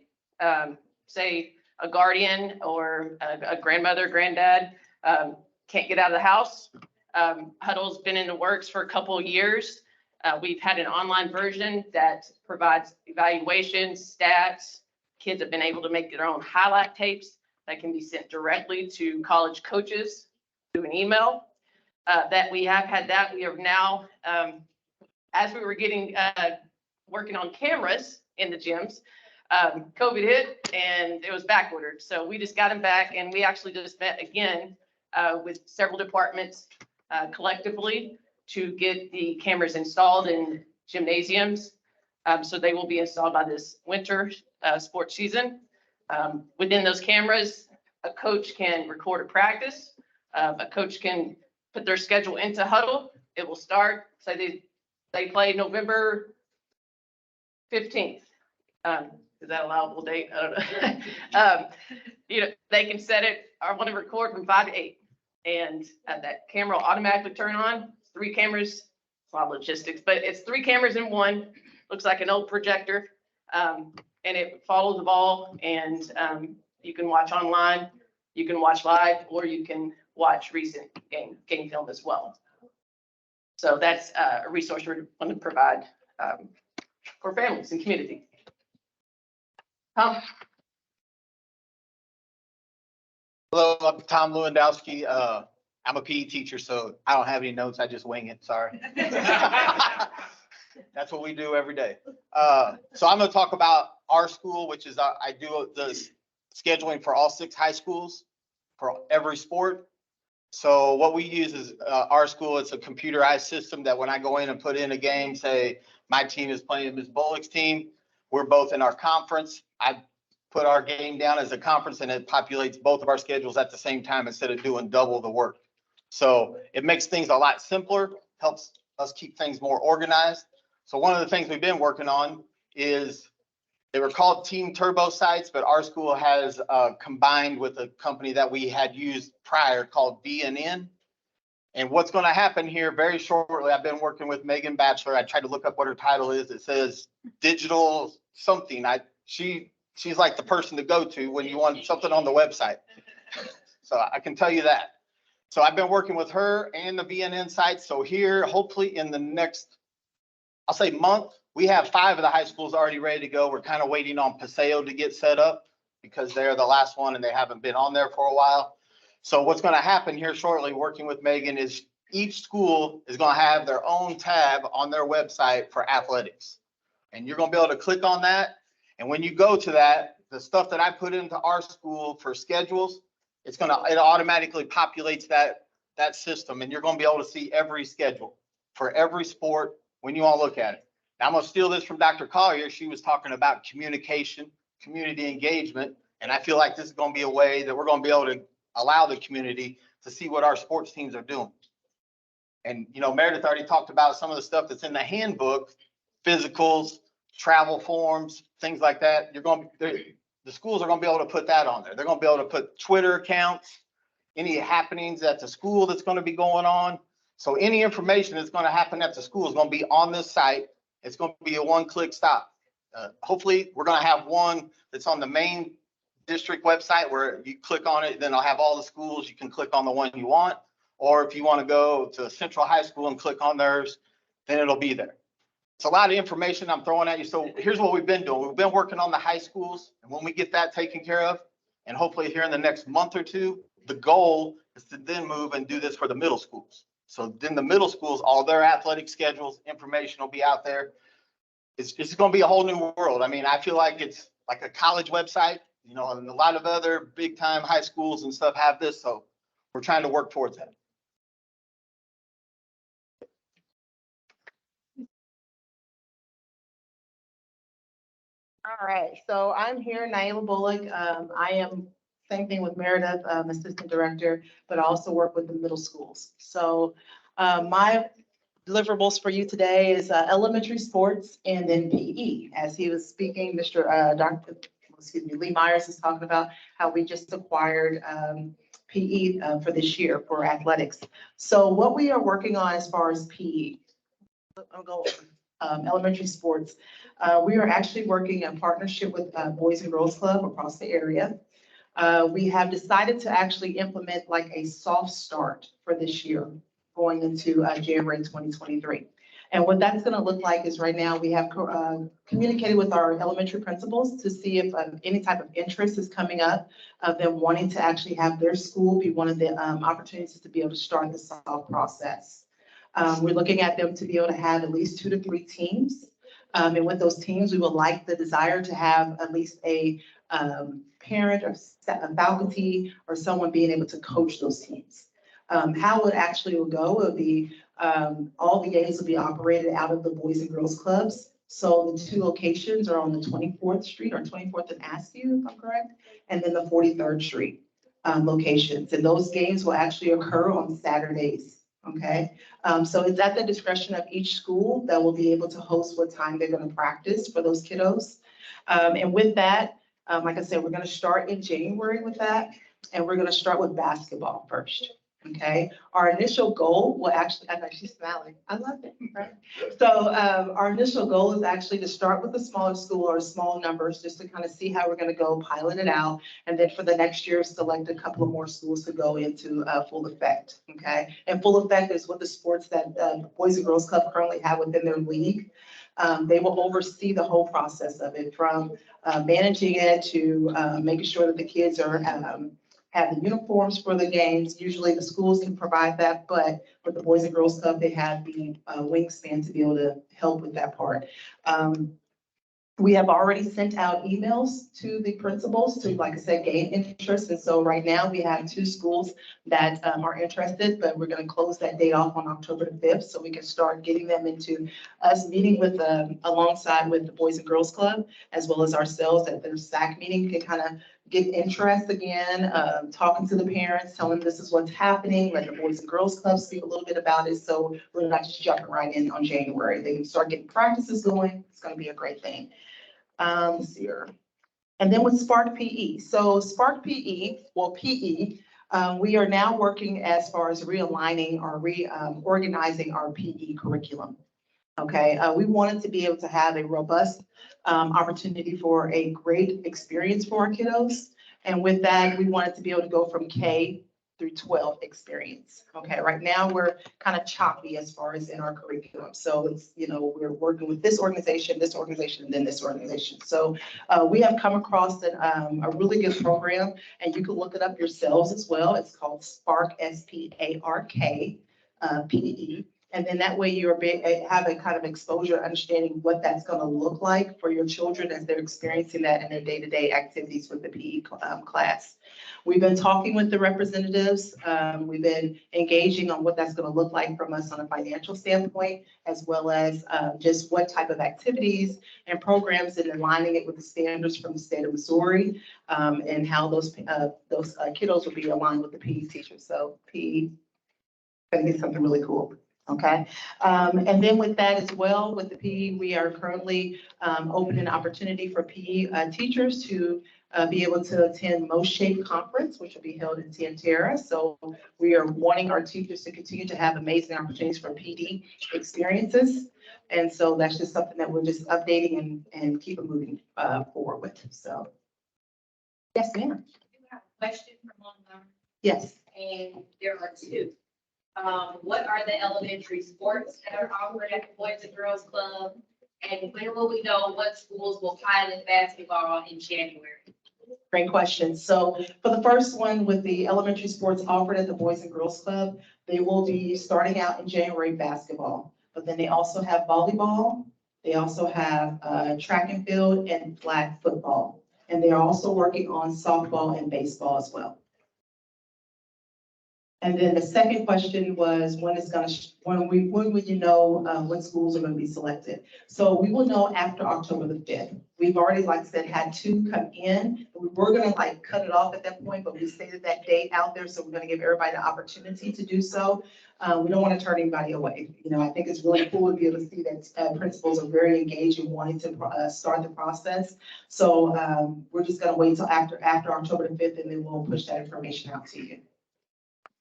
Say a guardian or a grandmother, granddad can't get out of the house. Huddle's been in the works for a couple of years. We've had an online version that provides evaluations, stats. Kids have been able to make their own highlight tapes that can be sent directly to college coaches through an email. That we have had that. We are now, as we were getting working on cameras in the gyms, COVID hit and it was back ordered. So we just got them back, and we actually just met again with several departments collectively to get the cameras installed in gymnasiums. So they will be installed by this winter sports season. Within those cameras, a coach can record a practice. A coach can put their schedule into Huddle. It will start, say they play November 15th. Is that allowable date? I don't know. You know, they can set it, I want to record from 5 to 8. And that camera will automatically turn on. 3 cameras, it's a lot of logistics, but it's 3 cameras in one. Looks like an old projector. And it follows the ball, and you can watch online, you can watch live, or you can watch recent game film as well. So that's a resource we're going to provide for families and community. Tom? Hello, I'm Tom Lewandowski. I'm a PE teacher, so I don't have any notes. I just wing it. Sorry. That's what we do every day. So I'm going to talk about our school, which is I do the scheduling for all 6 high schools for every sport. So what we use is our school. It's a computerized system that when I go in and put in a game, say my team is playing Ms. Bullock's team, we're both in our conference. I put our game down as a conference, and it populates both of our schedules at the same time instead of doing double the work. So it makes things a lot simpler, helps us keep things more organized. So one of the things we've been working on is, they were called Team Turbo sites, but our school has combined with a company that we had used prior called DNN. And what's going to happen here very shortly, I've been working with Megan Batchelor. I tried to look up what her title is. It says digital something. She's like the person to go to when you want something on the website. So I can tell you that. So I've been working with her and the VNN sites. So here, hopefully in the next, I'll say month, we have 5 of the high schools already ready to go. We're kind of waiting on Paseo to get set up because they're the last one and they haven't been on there for a while. So what's going to happen here shortly, working with Megan, is each school is going to have their own tab on their website for athletics. And you're going to be able to click on that. And when you go to that, the stuff that I put into our school for schedules, it automatically populates that system. And you're going to be able to see every schedule for every sport when you all look at it. Now I'm going to steal this from Dr. Collier. She was talking about communication, community engagement. And I feel like this is going to be a way that we're going to be able to allow the community to see what our sports teams are doing. And, Meredith already talked about some of the stuff that's in the handbook, physicals, travel forms, things like that. The schools are going to be able to put that on there. They're going to be able to put Twitter accounts, any happenings at the school that's going to be going on. So any information that's going to happen at the school is going to be on this site. It's going to be a one-click stop. Hopefully, we're going to have one that's on the main district website where you click on it, then I'll have all the schools. You can click on the one you want. Or if you want to go to Central High School and click on theirs, then it'll be there. It's a lot of information I'm throwing at you. So here's what we've been doing. We've been working on the high schools. And when we get that taken care of, and hopefully here in the next month or two, the goal is to then move and do this for the middle schools. So then the middle schools, all their athletic schedules, information will be out there. It's going to be a whole new world. I mean, I feel like it's like a college website, and a lot of other big time high schools and stuff have this. So we're trying to work towards that. All right, so I'm here, Naila Bullock. I am, same thing with Meredith, Assistant Director, but I also work with the middle schools. So my deliverables for you today is elementary sports and then PE. As he was speaking, Lee Myers is talking about how we just acquired PE for this year for athletics. So what we are working on as far as PE, I'll go elementary sports. We are actually working in partnership with Boys and Girls Club across the area. We have decided to actually implement like a soft start for this year, going into January 2023. And what that's going to look like is right now we have communicated with our elementary principals to see if any type of interest is coming up of them wanting to actually have their school be one of the opportunities to be able to start the soft process. We're looking at them to be able to have at least 2 to 3 teams. And with those teams, we would like the desire to have at least a parent or a faculty or someone being able to coach those teams. How it actually will go will be all the games will be operated out of the Boys and Girls Clubs. So the 2 locations are on the 24th Street or 24th and Askew, if I'm correct, and then the 43rd Street locations. And those games will actually occur on Saturdays. Okay, so it's at the discretion of each school that will be able to host what time they're going to practice for those kiddos. And with that, like I said, we're going to start in January with that, and we're going to start with basketball first. Okay, our initial goal will actually, I know she's smiling, I love it, right? So our initial goal is actually to start with a smaller school or small numbers, just to kind of see how we're going to go pilot it out. And then for the next year, select a couple of more schools to go into full effect. Okay, and full effect is what the sports that Boys and Girls Club currently have within their league. They will oversee the whole process of it, from managing it to making sure that the kids are have the uniforms for the games. Usually the schools can provide that, but with the Boys and Girls Club, they have the wingspan to be able to help with that part. We have already sent out emails to the principals to, like I said, gain interest. And so right now we have 2 schools that are interested, but we're going to close that date off on October the 5th. So we can start getting them into us meeting with alongside with the Boys and Girls Club, as well as ourselves at their SAC meeting, can kind of get interest again, talking to the parents, telling them this is what's happening, letting the Boys and Girls Club speak a little bit about it. So we're not just jumping right in on January. They can start getting practices going. It's going to be a great thing. Let's see here. And then with Spark PE. So Spark PE, well, PE, we are now working as far as realigning or reorganizing our PE curriculum. Okay, we wanted to be able to have a robust opportunity for a great experience for our kiddos. And with that, we wanted to be able to go from K through 12 experience. Okay, right now we're kind of choppy as far as in our curriculum. So it's, you know, we're working with this organization, and then this organization. So we have come across a really good program, and you can look it up yourselves as well. It's called Spark, S-P-A-R-K, PE. And then that way you're have a kind of exposure, understanding what that's going to look like for your children as they're experiencing that in their day-to-day activities with the PE class. We've been talking with the representatives. We've been engaging on what that's going to look like from us on a financial standpoint, as well as just what type of activities and programs, and aligning it with the standards from the state of Missouri, and how those kiddos will be aligned with the PE teachers. So PE going to be something really cool. Okay. And then with that as well, with the PE, we are currently opening an opportunity for PE teachers to be able to attend Most Shape Conference, which will be held in Tientera. So we are wanting our teachers to continue to have amazing opportunities for PD experiences. And so that's just something that we're just updating and keep it moving forward with. So, yes, ma'am. Question from online, Yes. and there are two. What are the elementary sports that are offered at the Boys and Girls Club? And when will we know what schools will pilot basketball in January? Great question. So for the first one, with the elementary sports offered at the Boys and Girls Club, they will be starting out in January basketball, but then they also have volleyball. They also have track and field and flag football. And they're also working on softball and baseball as well. And then the second question was, when would you know what schools are going to be selected? So we will know after October the 5th. We've already, like I said, had 2 come in. We were going to cut it off at that point, but we stated that date out there, so we're going to give everybody the opportunity to do so. We don't want to turn anybody away. You know, I think it's really cool to be able to see that principals are very engaged in wanting to start the process. So we're just going to wait till after October the 5th, and then we'll push that information out to you.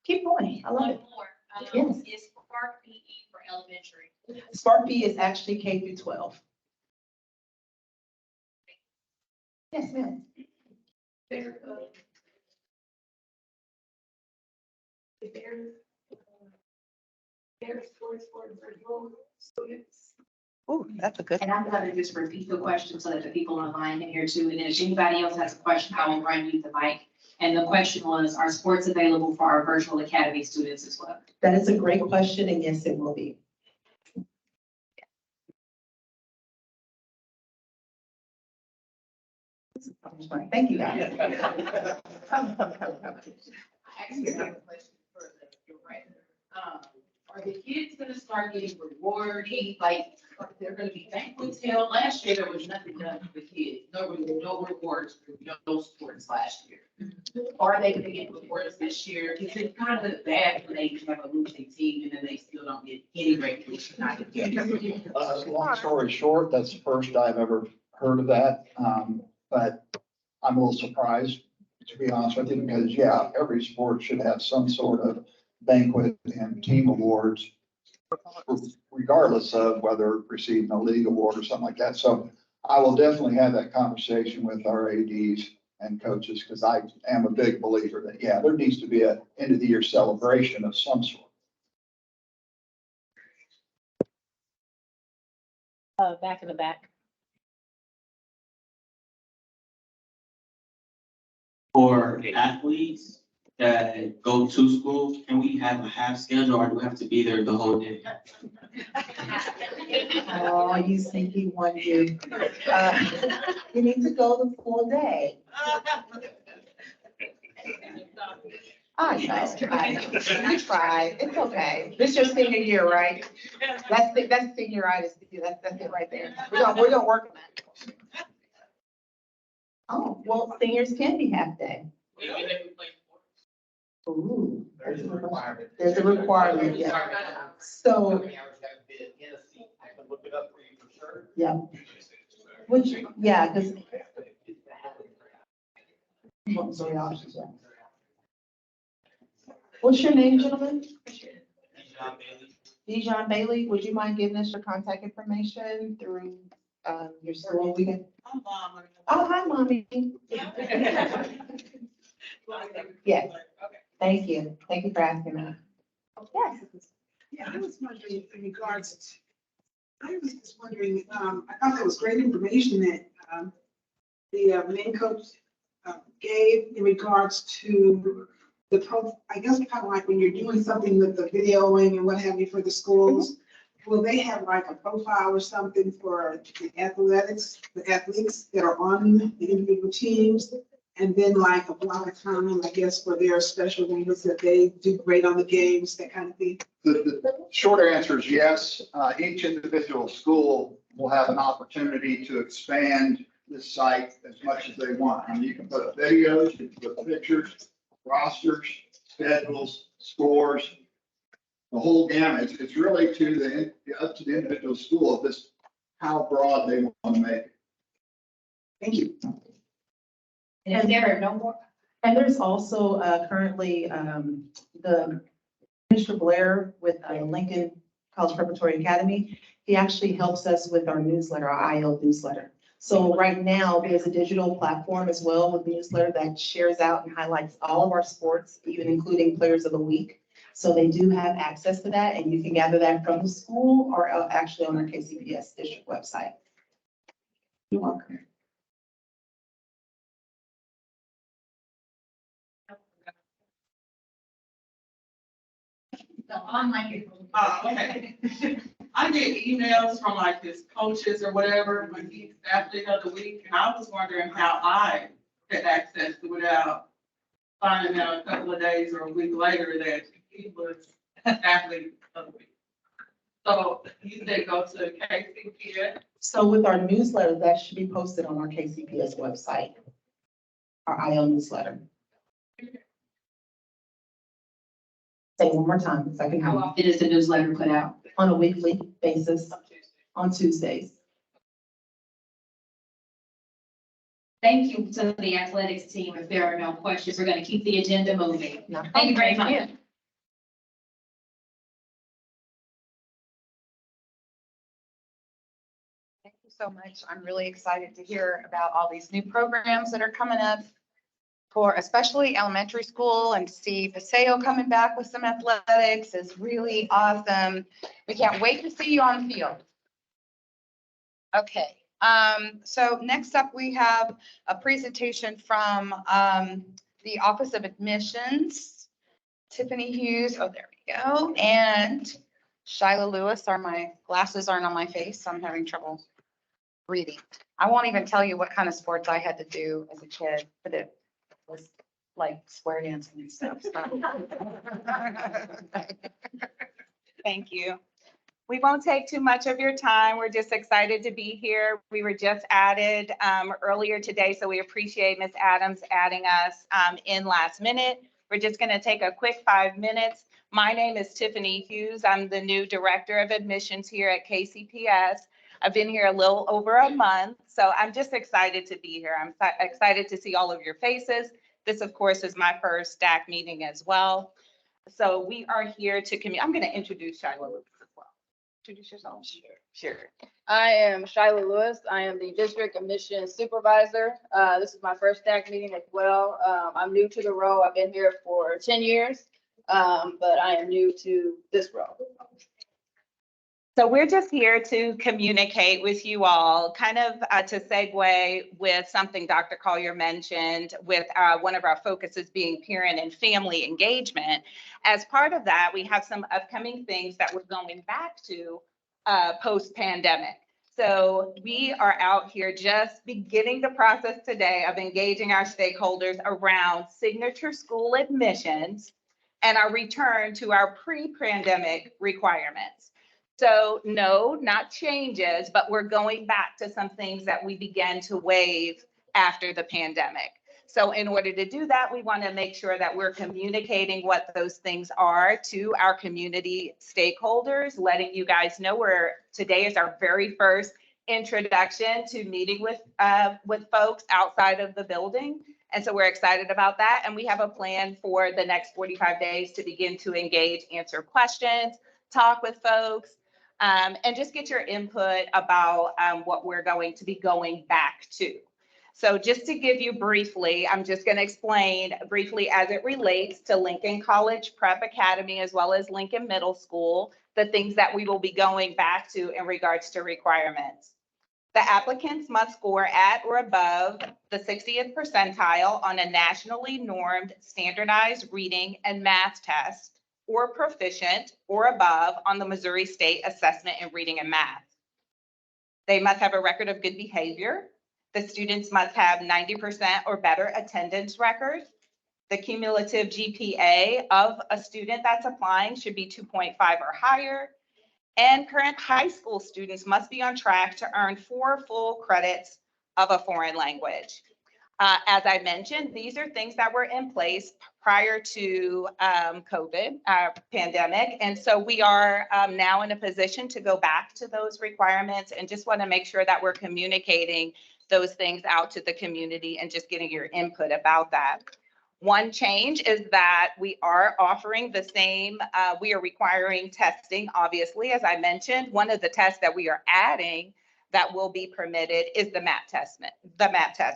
Keep going. I love One it. more. Yes. Is Spark PE for elementary? Spark B is actually K through 12. Yes, ma'am. Oh, that's a good. And I'm going to just repeat the question so that the people online can hear too. And if anybody else has a question, I will run you the mic. And the question was, are sports available for our virtual academy students as well? That is a great question, and yes, it will be. Thank you, guys. I actually have a question for the director. Are the kids gonna start getting rewarding, like, are there gonna be banquets held? Last year, there was nothing done for the kids, no rewards, no sports last year. Are they gonna get rewards this year? Is it kind of bad when they have a losing team and then they still don't get any recognition? Long story short, that's the first I've ever heard of that. But I'm a little surprised, to be honest with you, because yeah, every sport should have some sort of banquet and team awards, regardless of whether receiving a league award or something like that. So I will definitely have that conversation with our ADs and coaches, because I am a big believer that, yeah, there needs to be an end of the year celebration of some sort. Back in the back. For athletes that go to school, can we have a half schedule, or do we have to be there the whole day? Oh, you sneaky one, you. You need to go the full day. I know. You tried. It's okay. This is your senior year, right? That's senioritis. That's it right there. We're gonna work on that. Oh, well, seniors can be half day. Ooh. There's a requirement. There's a requirement, yeah. So, I can look it up for you for sure. yeah, which, yeah, because. What's your name, gentlemen? Dijon Bailey, would you mind giving us your contact information through your school? We can. Oh, hi, mommy. Yes, thank you. Thank you for asking that. Yes. Yeah, I was wondering in regards to, I was just wondering, I thought that was great information that the main coach gave in regards to the I guess kind of like when you're doing something with the videoing and what have you for the schools, will they have like a profile or something for the athletes that are on the individual teams? And then like a block of time, I guess, for their special moments that they do great on the games, that kind of thing? The short answer is yes. Each individual school will have an opportunity to expand this site as much as they want. I mean, you can put up videos, you can put pictures, rosters, schedules, scores, the whole gamut. It's really up to the individual school of this, how broad they want to make it. Thank you. And there are no more. And there's also currently the Mr. Blair with Lincoln College Preparatory Academy. He actually helps us with our newsletter, our IL newsletter. So right now, there's a digital platform as well with the newsletter that shares out and highlights all of our sports, even including players of the week. So they do have access to that, and you can gather that from the school or actually on our KCPS district website. You're welcome. The online. Okay. I get emails from like his coaches or whatever when he's athlete of the week, and I was wondering how I had access to without finding out a couple of days or a week later that he was athlete of the week. So you said go to KCPS. So with our newsletter, that should be posted on our KCPS website, our IL newsletter. Say it one more time, so I can. How often is the newsletter put out? On a weekly basis, on Tuesdays. Thank you to the athletics team. If there are no questions, we're going to keep the agenda moving. Thank you very much. Thank you so much. I'm really excited to hear about all these new programs that are coming up for especially elementary school, and to see Paseo coming back with some athletics is really awesome. We can't wait to see you on the field. Okay, so next up we have a presentation from the Office of Admissions. Tiffany Hughes, oh, there we go, and Shyla Lewis. My glasses aren't on my face, so I'm having trouble reading. I won't even tell you what kind of sports I had to do as a kid, but it was like square dancing and stuff. Thank you. We won't take too much of your time. We're just excited to be here. We were just added earlier today, so we appreciate Ms. Adams adding us in last minute. We're just going to take a quick 5 minutes. My name is Tiffany Hughes. I'm the new Director of Admissions here at KCPS. I've been here a little over a month, so I'm just excited to be here. I'm excited to see all of your faces. This, of course, is my first DAC meeting as well. So we are here to I'm going to introduce Shyla Lewis as well. Introduce yourself. Sure. I am Shyla Lewis. I am the District Admissions Supervisor. This is my first DAC meeting as well. I'm new to the role. I've been here for 10 years, but I am new to this role. So we're just here to communicate with you all, kind of to segue with something Dr. Collier mentioned with one of our focuses being parent and family engagement. As part of that, we have some upcoming things that we're going back to post-pandemic. So we are out here just beginning the process today of engaging our stakeholders around signature school admissions and our return to our pre-pandemic requirements. So no, not changes, but we're going back to some things that we began to waive after the pandemic. So in order to do that, we want to make sure that we're communicating what those things are to our community stakeholders, letting you guys know today is our very first introduction to meeting with folks outside of the building. And so we're excited about that. And we have a plan for the next 45 days to begin to engage, answer questions, talk with folks, and just get your input about what we're going to be going back to. So just to give you briefly, I'm just going to explain briefly as it relates to Lincoln College Prep Academy as well as Lincoln Middle School, the things that we will be going back to in regards to requirements. The applicants must score at or above the 60th percentile on a nationally normed standardized reading and math test, or proficient or above on the Missouri State Assessment in Reading and Math. They must have a record of good behavior. The students must have 90% or better attendance record. The cumulative GPA of a student that's applying should be 2.5 or higher. And current high school students must be on track to earn 4 full credits of a foreign language. As I mentioned, these are things that were in place prior to COVID pandemic. And so we are now in a position to go back to those requirements and just want to make sure that we're communicating those things out to the community and just getting your input about that. One change is that we are offering the same, we are requiring testing, obviously, as I mentioned. One of the tests that we are adding that will be permitted is the MAP test,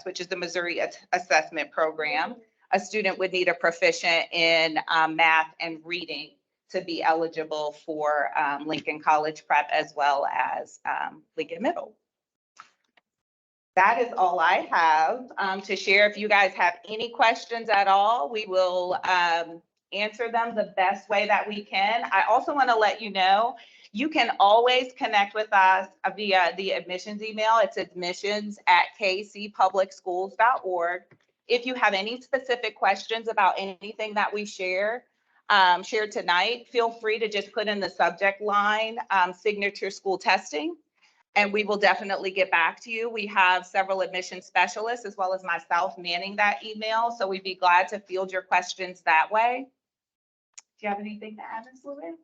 which is the Missouri Assessment Program. A student would need a proficient in math and reading to be eligible for Lincoln College Prep as well as Lincoln Middle. That is all I have to share. If you guys have any questions at all, we will answer them the best way that we can. I also want to let you know, you can always connect with us via the admissions email. It's admissions@kcpublicschools.org. If you have any specific questions about anything that we shared tonight, feel free to just put in the subject line, signature school testing. And we will definitely get back to you. We have several admission specialists as well as myself manning that email. So we'd be glad to field your questions that way. Do you have anything to add, Ms. Lewis?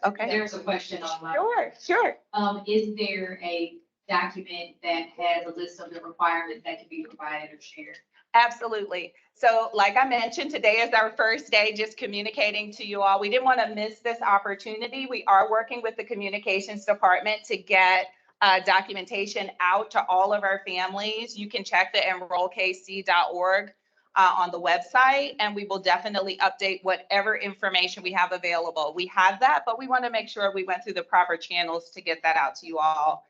Okay. There's a question online. Sure. Is there a document that has a list of the requirements that can be provided or shared? Absolutely. So like I mentioned, today is our first day just communicating to you all. We didn't want to miss this opportunity. We are working with the communications department to get documentation out to all of our families. You can check the enrollkc.org on the website, and we will definitely update whatever information we have available. We have that, but we want to make sure we went through the proper channels to get that out to you all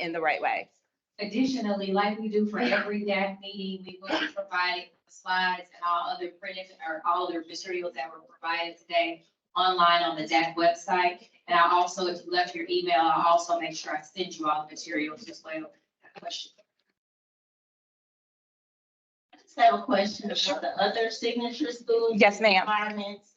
in the right way. Additionally, like we do for every DAC meeting, we will provide slides and all other printed or all other materials that were provided today online on the DAC website. And I also, if you left your email, I'll also make sure I send you all the materials as well. Question. I just have a question about the other signature schools. Yes, ma'am. Requirements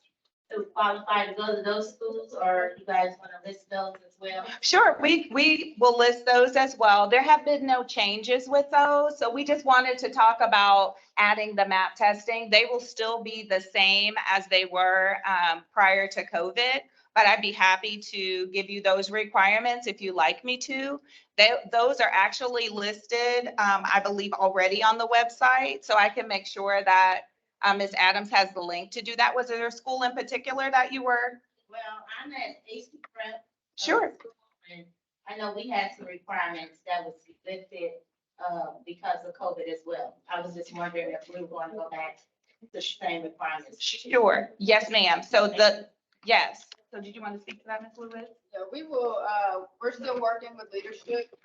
to qualify to go to those schools, or you guys want to list those as well? Sure, we will list those as well. There have been no changes with those. So we just wanted to talk about adding the MAP testing. They will still be the same as they were prior to COVID, but I'd be happy to give you those requirements if you'd like me to. Those are actually listed, I believe, already on the website. So I can make sure that Ms. Adams has the link to do that. Was there a school in particular that you were? Well, I'm at AC Prep. Sure. And I know we had some requirements that was lifted because of COVID as well. I was just wondering if we were going to go back to the same requirements. Sure. Yes, ma'am. So yes. So did you want to speak to that, Ms. Lewis? Yeah, we will, we're still working with leadership.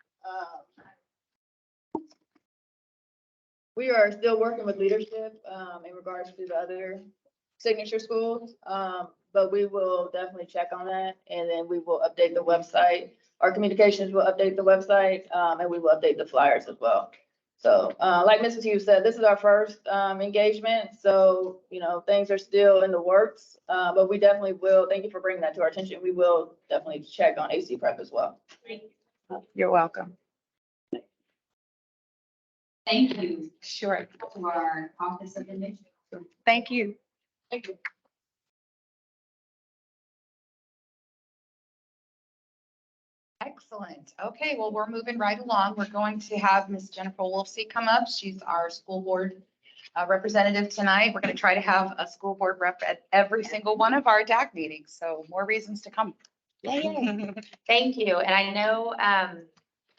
We are still working with leadership in regards to the other signature schools. But we will definitely check on that, and then we will update the website. Our communications will update the website, and we will update the flyers as well. So like Mrs. Hughes said, this is our first engagement. So, you know, things are still in the works, but we definitely will. Thank you for bringing that to our attention. We will definitely check on AC Prep as well. You're welcome. Thank you Sure. to our Office of Admission. Thank you. Thank you. Excellent. Okay, well, we're moving right along. We're going to have Ms. Jennifer Wolfsey come up. She's our school board representative tonight. We're going to try to have a school board rep at every single one of our DAC meetings, so more reasons to come. Thank you. And I know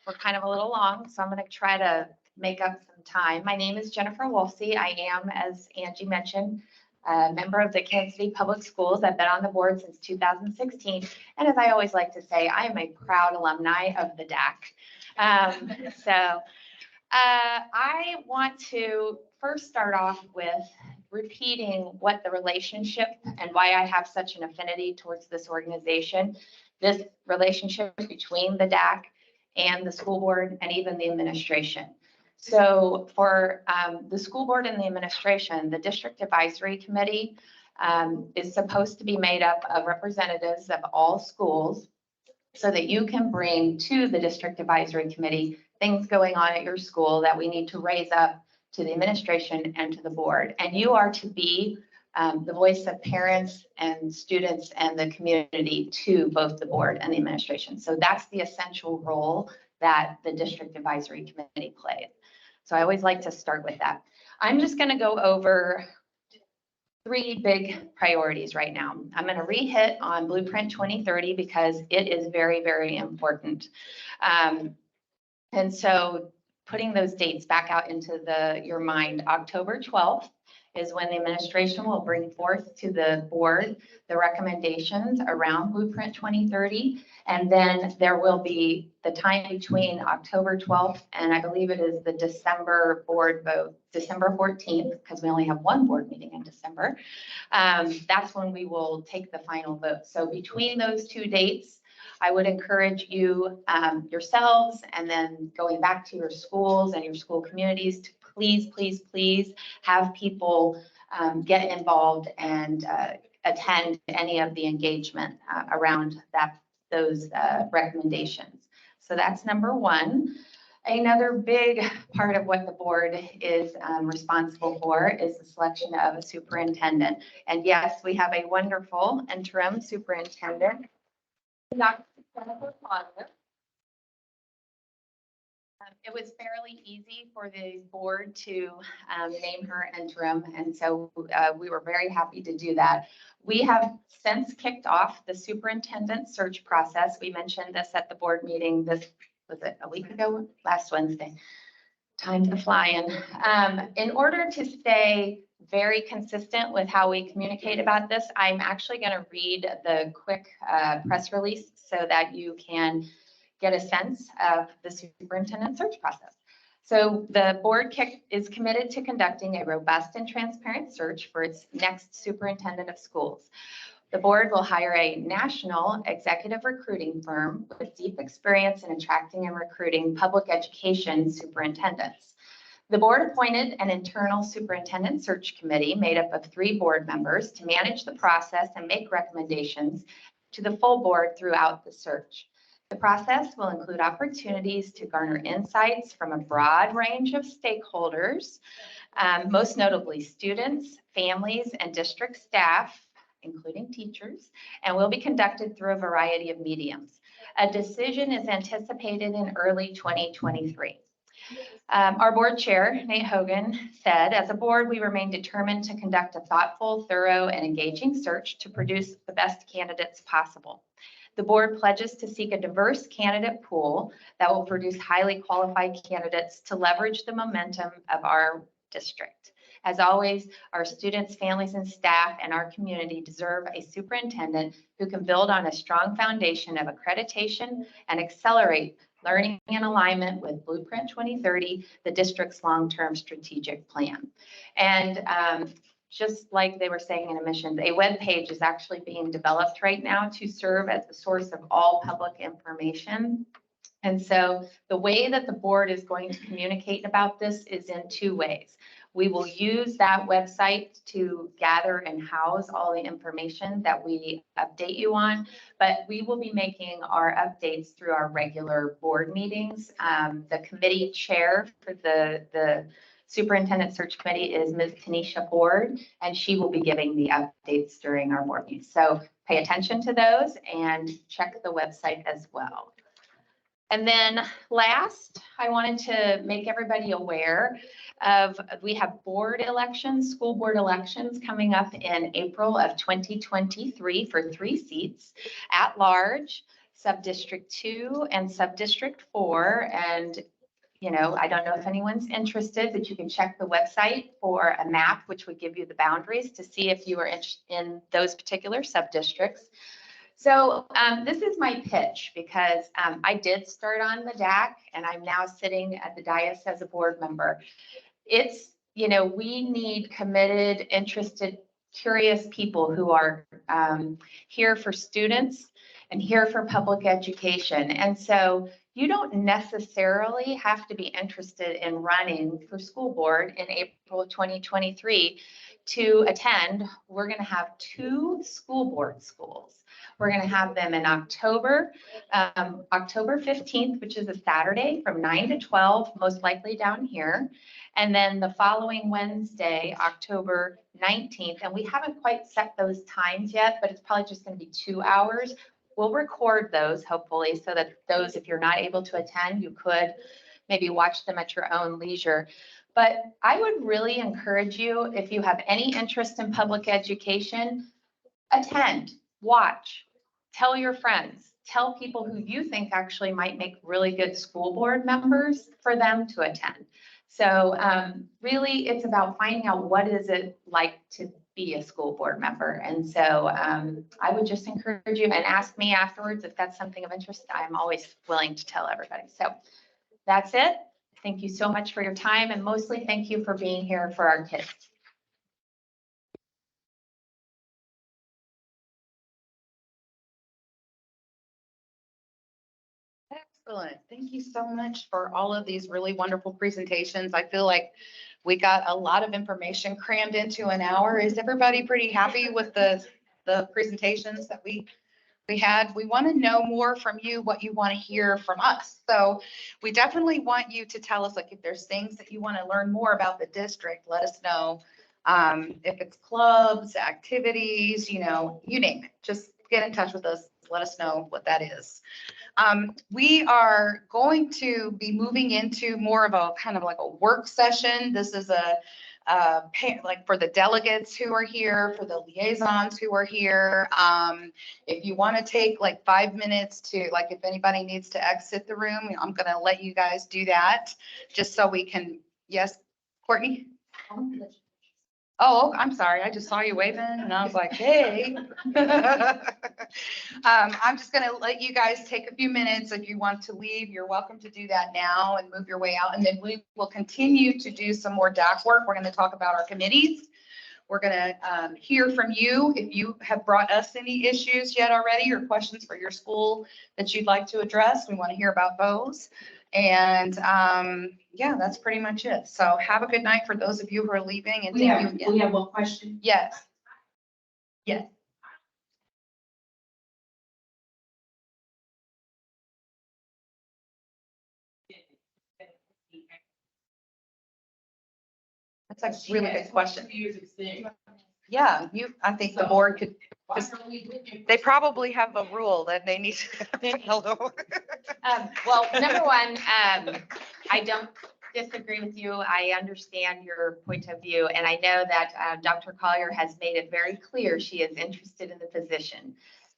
we're kind of a little long, so I'm going to try to make up some time. My name is Jennifer Wolfsey. I am, as Angie mentioned, a member of the Kansas City Public Schools. I've been on the board since 2016. And as I always like to say, I am a proud alumni of the DAC. I want to first start off with repeating what the relationship and why I have such an affinity towards this organization, this relationship between the DAC and the school board and even the administration. So for the school board and the administration, the district advisory committee is supposed to be made up of representatives of all schools so that you can bring to the district advisory committee things going on at your school that we need to raise up to the administration and to the board. And you are to be the voice of parents and students and the community to both the board and the administration. So that's the essential role that the district advisory committee plays. So I always like to start with that. I'm just going to go over 3 big priorities right now. I'm going to re-hit on Blueprint 2030 because it is very, very important. And so putting those dates back out into your mind, October 12th is when the administration will bring forth to the board the recommendations around Blueprint 2030. And then there will be the time between October 12th and I believe it is the December board vote, December 14th, because we only have one board meeting in December. That's when we will take the final vote. So between those 2 dates, I would encourage you yourselves and then going back to your schools and your school communities to please, please, please have people get involved and attend any of the engagement around those recommendations. So that's number 1. Another big part of what the board is responsible for is the selection of a superintendent. And yes, we have a wonderful interim superintendent, Dr. Jennifer Closet. It was fairly easy for the board to name her interim, and so we were very happy to do that. We have since kicked off the superintendent search process. We mentioned this at the board meeting. This was it a week ago, last Wednesday. Time to fly in order to stay very consistent with how we communicate about this, I'm actually going to read the quick press release so that you can get a sense of the superintendent search process. So the board is committed to conducting a robust and transparent search for its next superintendent of schools. The board will hire a national executive recruiting firm with deep experience in attracting and recruiting public education superintendents. The board appointed an internal superintendent search committee made up of 3 board members to manage the process and make recommendations to the full board throughout the search. The process will include opportunities to garner insights from a broad range of stakeholders, most notably students, families, and district staff, including teachers, and will be conducted through a variety of mediums. A decision is anticipated in early 2023. Our board chair, Nate Hogan, said, as a board, we remain determined to conduct a thoughtful, thorough, and engaging search to produce the best candidates possible. The board pledges to seek a diverse candidate pool that will produce highly qualified candidates to leverage the momentum of our district. As always, our students, families, and staff and our community deserve a superintendent who can build on a strong foundation of accreditation and accelerate learning in alignment with Blueprint 2030, the district's long-term strategic plan. And just like they were saying in admissions, a web page is actually being developed right now to serve as the source of all public information. And so the way that the board is going to communicate about this is in 2 ways. We will use that website to gather and house all the information that we update you on, but we will be making our updates through our regular board meetings. The committee chair for the Superintendent Search Committee is Ms. Tanisha Ford, and she will be giving the updates during our board meetings. So pay attention to those and check the website as well. And then last, I wanted to make everybody aware of, we have board elections, school board elections coming up in April of 2023 for 3 seats at large, Subdistrict 2 and Subdistrict 4. And you know, I don't know if anyone's interested, but you can check the website for a map, which would give you the boundaries to see if you are in those particular sub-districts. So this is my pitch because I did start on the DAC and I'm now sitting at the dais as a board member. It's, you know, we need committed, interested, curious people who are here for students and here for public education. And so you don't necessarily have to be interested in running for school board in April of 2023 to attend. We're going to have 2 school board schools. We're going to have them in October, October 15th, which is a Saturday from 9 to 12, most likely down here. And then the following Wednesday, October 19th, and we haven't quite set those times yet, but it's probably just going to be 2 hours. We'll record those hopefully so that those, if you're not able to attend, you could maybe watch them at your own leisure. But I would really encourage you, if you have any interest in public education, attend, watch, tell your friends, tell people who you think actually might make really good school board members for them to attend. So really it's about finding out what is it like to be a school board member. And so I would just encourage you and ask me afterwards if that's something of interest. I'm always willing to tell everybody. So that's it. Thank you so much for your time and mostly thank you for being here for our kids. Excellent. Thank you so much for all of these really wonderful presentations. I feel like we got a lot of information crammed into an hour. Is everybody pretty happy with the presentations that we had? We want to know more from you, what you want to hear from us. So we definitely want you to tell us, like, if there's things that you want to learn more about the district, let us know. If it's clubs, activities, you know, you name it, just get in touch with us. Let us know what that is. We are going to be moving into more of a kind of like a work session. This is like for the delegates who are here, for the liaisons who are here. If you want to take like 5 minutes to, like, if anybody needs to exit the room, I'm going to let you guys do that just so we can, yes, Courtney? Oh, I'm sorry. I just saw you waving and I was like, hey. I'm just going to let you guys take a few minutes. If you want to leave, you're welcome to do that now and move your way out. And then we will continue to do some more DAC work. We're going to talk about our committees. We're going to hear from you if you have brought us any issues yet already or questions for your school that you'd like to address. We want to hear about those. And yeah, that's pretty much it. So have a good night for those of you who are leaving. And We have one question. Yes. Yes. That's a really good question. Yeah, I think the board could, they probably have a rule that they need to follow. Well, number one, I don't disagree with you. I understand your point of view. And I know that Dr. Collier has made it very clear she is interested in the position.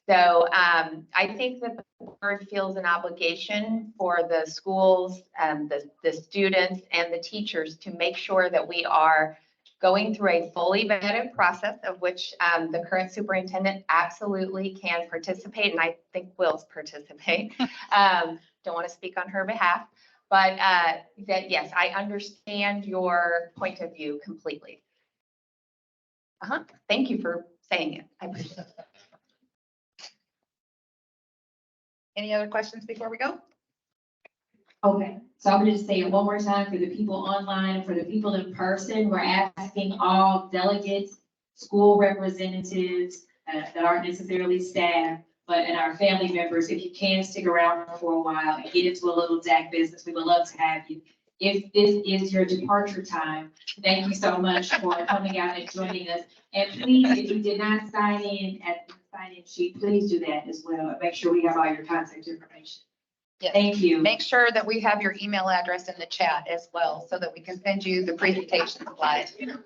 So I think that the board feels an obligation for the schools, the students and the teachers to make sure that we are going through a fully vetted process of which the current superintendent absolutely can participate, and I think will participate. Don't want to speak on her behalf, but that yes, I understand your point of view completely. Thank you for saying it. I appreciate it. Any other questions before we go? Okay, so I'm gonna just say it one more time for the people online, for the people in person. We're asking all delegates, school representatives, that aren't necessarily staff, and our family members, if you can stick around for a while and get into a little DAC business, we would love to have you. If this is your departure time, thank you so much for coming out and joining us. And please, if you did not sign in at the sign-in sheet, please do that as well. And make sure we have all your contact information. Yes. Thank you. Make sure that we have your email address in the chat as well, so that we can send you the presentation slides. I didn't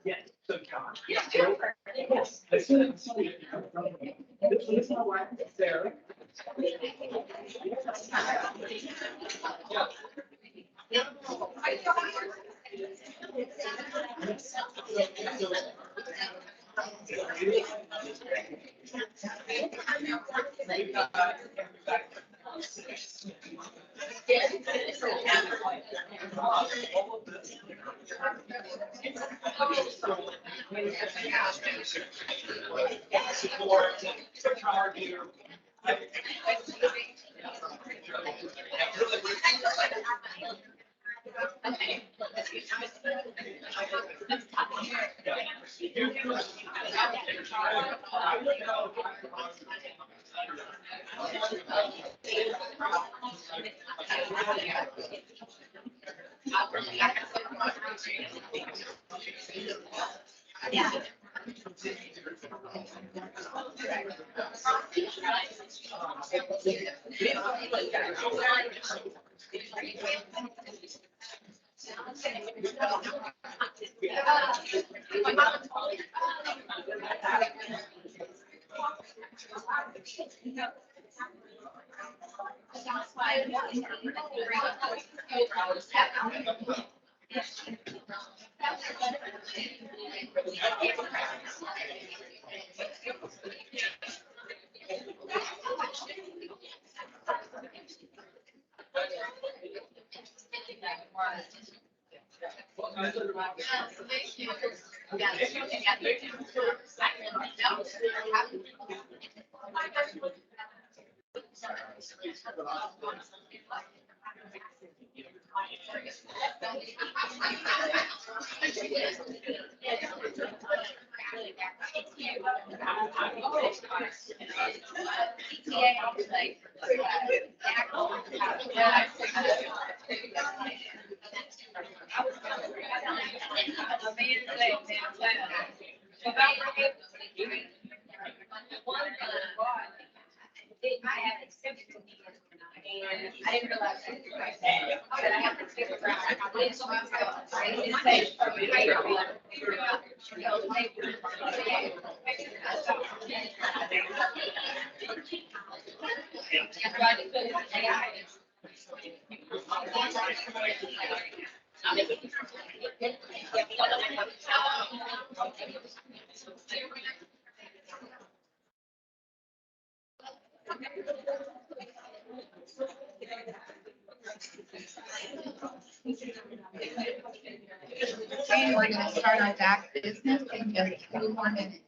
realize Okay, we're gonna start our DAC business in just 2 more minutes.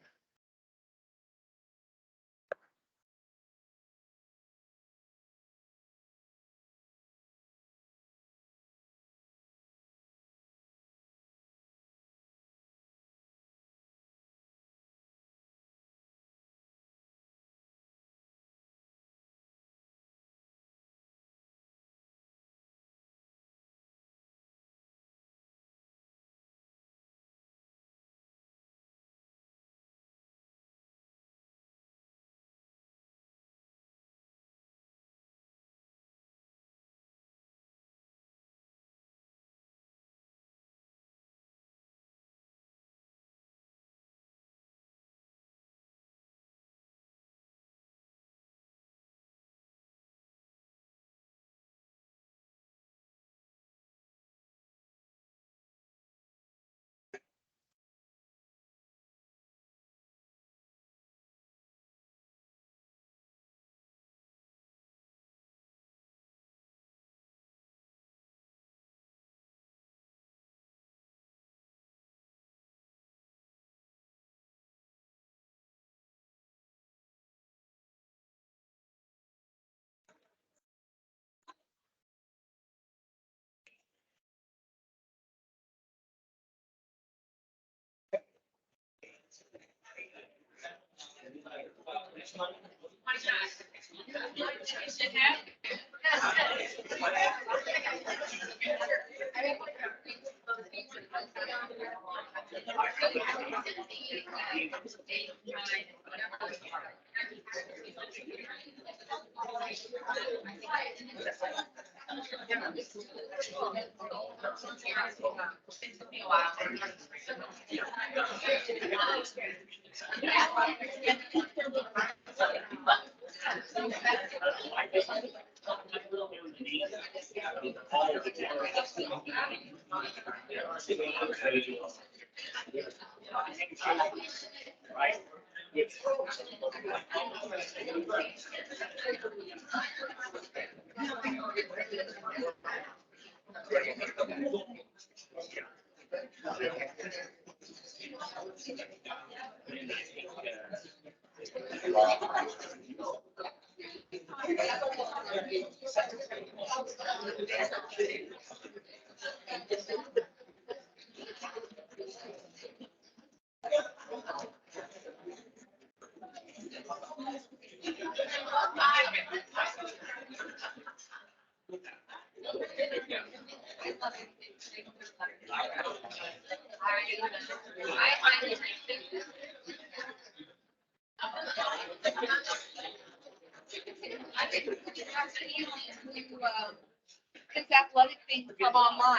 His athletic things come online.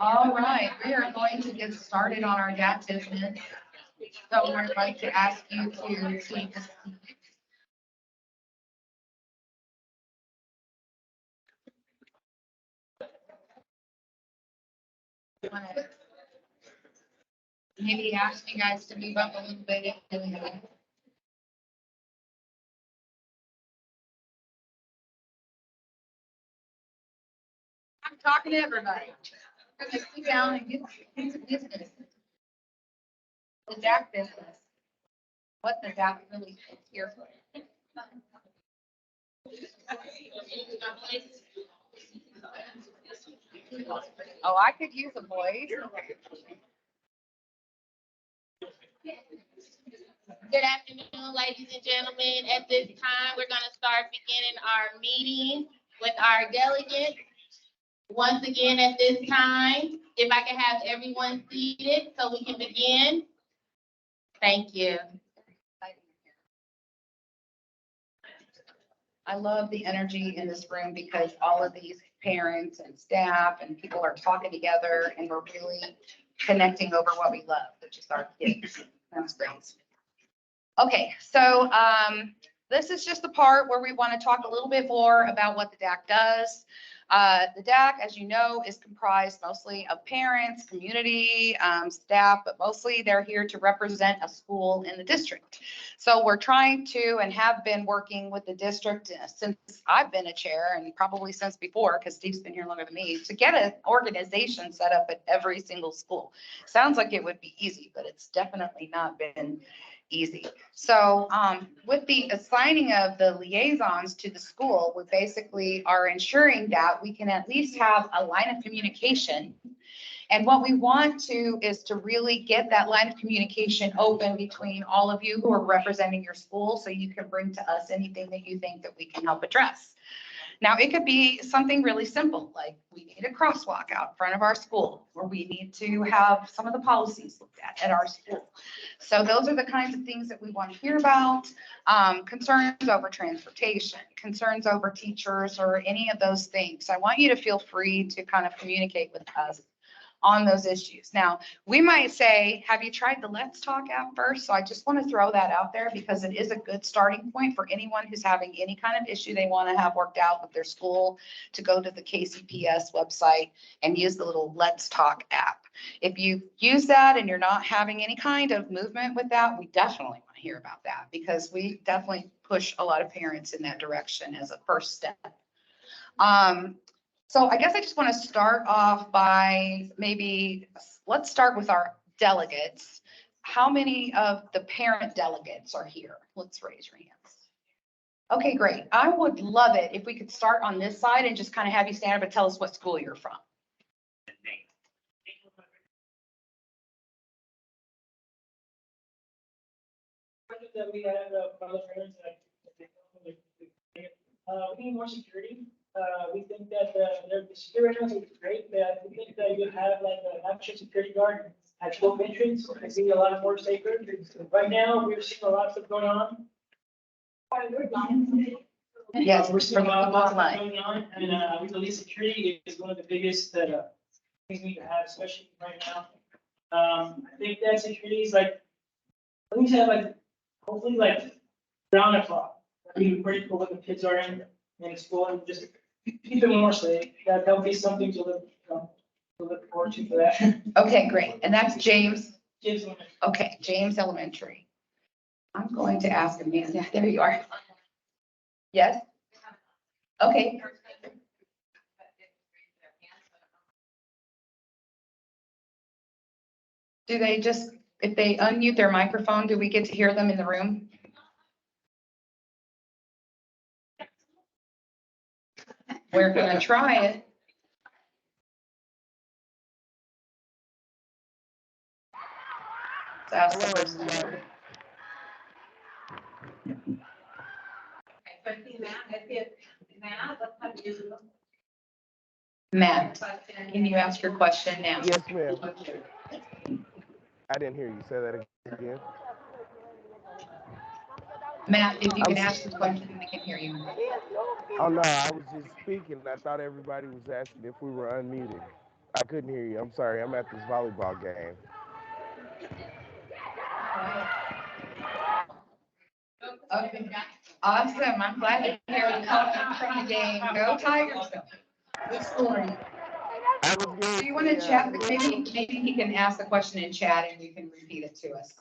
All right, we are going to get started on our DAC business. So I'd like to ask you to take a seat. Maybe ask you guys to move up a little bit if you need. I'm talking to everybody. We're gonna sit down and get into business. The DAC business. What the DAC really is here for. Oh, I could use a voice. Good afternoon, ladies and gentlemen. At this time, we're going to start beginning our meeting with our delegates. Once again, at this time, if I can have everyone seated so we can begin. Thank you. I love the energy in this room because all of these parents and staff and people are talking together and we're really connecting over what we love, which is our kids. That's great. Okay, so this is just the part where we want to talk a little bit more about what the DAC does. The DAC, as you know, is comprised mostly of parents, community, staff, but mostly they're here to represent a school in the district. So we're trying to and have been working with the district since I've been a chair and probably since before, because Steve's been here longer than me, to get an organization set up at every single school. Sounds like it would be easy, but it's definitely not been easy. So with the assigning of the liaisons to the school, we basically are ensuring that we can at least have a line of communication. And what we want to is to really get that line of communication open between all of you who are representing your school, so you can bring to us anything that you think that we can help address. Now, it could be something really simple, like we need a crosswalk out front of our school, or we need to have some of the policies looked at our school. So those are the kinds of things that we want to hear about. Concerns over transportation, concerns over teachers, or any of those things. I want you to feel free to kind of communicate with us on those issues. Now, we might say, have you tried the Let's Talk app first? So I just want to throw that out there because it is a good starting point for anyone who's having any kind of issue they want to have worked out with their school, to go to the KCPS website and use the little Let's Talk app. If you use that and you're not having any kind of movement with that, we definitely want to hear about that, because we definitely push a lot of parents in that direction as a first step. So I guess I just want to start off by let's start with our delegates. How many of the parent delegates are here? Let's raise your hands. Okay, great. I would love it if we could start on this side and just kind of have you stand up and tell us what school you're from. That we have other parents that we need more security. We think that the security is great, but we think that you have like an actual security guard at both entries. I see a lot more safer. Right now, we're seeing a lot of stuff going on. Yes, We're seeing a lot of from stuff online. going on, and we believe security is one of the biggest things we need to have, especially right now. I think that security is like, at least have like, hopefully like round the clock. Be pretty cool what the kids are in school and just keep them more safe. That'll be something to look forward to for that. Okay, great. And that's James. James, Okay, James Elementary. I'm going to ask him, yeah, there you are. Yes? Okay. Do they just, if they unmute their microphone, do we get to hear them in the room? We're gonna try it. Let's ask the person. Matt, can you ask your question now? Yes, ma'am. I didn't hear you. Say that again. Matt, if you can ask the question, we can hear you. Oh, no, I was just speaking. I thought everybody was asking if we were unmuted. I couldn't hear you. I'm sorry. I'm at this volleyball game. Okay, awesome. I'm glad to hear you talking from the game. Go Tigers. Good story. Do you want to chat? Maybe he can ask the question in chat and you can repeat it to us.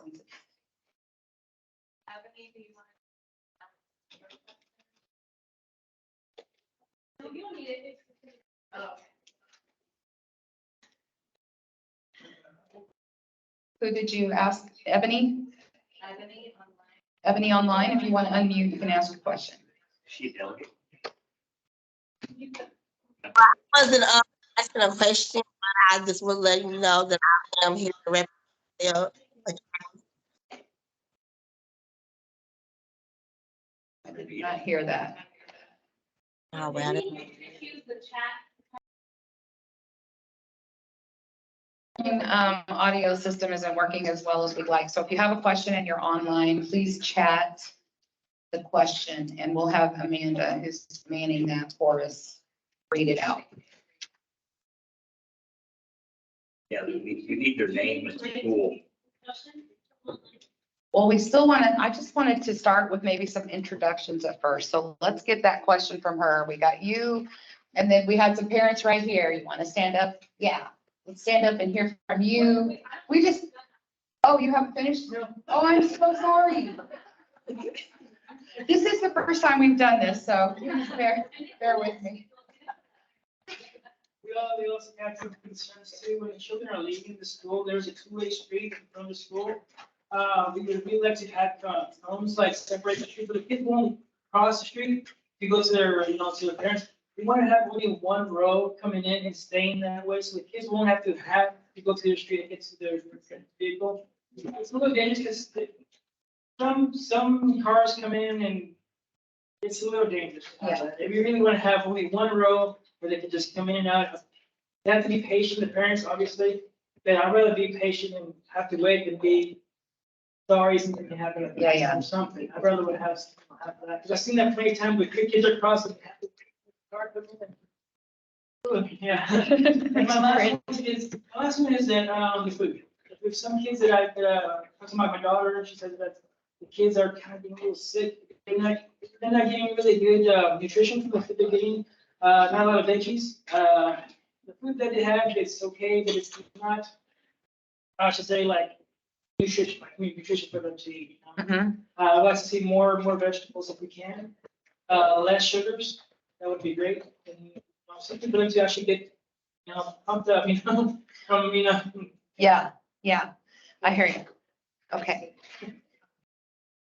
Who did you ask? Ebony? Ebony online. If you want to unmute, you can ask your question. She a delegate. I wasn't asking a question, but I just want to let you know that I am here to represent. I did not hear that. All right. Audio system isn't working as well as we'd like. So if you have a question and you're online, please chat the question and we'll have Amanda, who's manning that for us, read it out. Yeah, you need their name and school. Well, we still want to, I just wanted to start with maybe some introductions at first. So let's get that question from her. We got you, and then we had some parents right here. You want to stand up? Yeah, let's stand up and hear from you. We just, oh, you haven't finished? Oh, I'm so sorry. This is the first time we've done this, so bear with me. We also have some concerns too, when the children are leaving the school, there's a two-way street from the school. We like to have homes like separate the street, but if kids won't cross the street, to go to their, to their parents, we want to have only one row coming in and staying that way, so the kids won't have to go to their street and get to their vehicle. It's a little dangerous because some cars come in and it's a little dangerous. Yeah. If you really want to have only one row where they can just come in and out, they have to be patient, the parents, obviously, but I'd rather be patient and have to wait than be sorry something can happen. Yeah. Or something. I'd rather would have that, because I've seen that plenty of times with kids are crossing. Yeah. And my last one is that, the food. With some kids that I've, talking about my daughter, she says that the kids are kind of getting a little sick. They're not getting really good, nutrition from the food they're getting, not a lot of veggies. The food that they have, it's okay, but it's not, I should say, like, nutrition for them to eat. I'd like to see more vegetables if we can, less sugars, that would be great. And something for them to actually get, pumped up, Yeah, I hear you. Okay.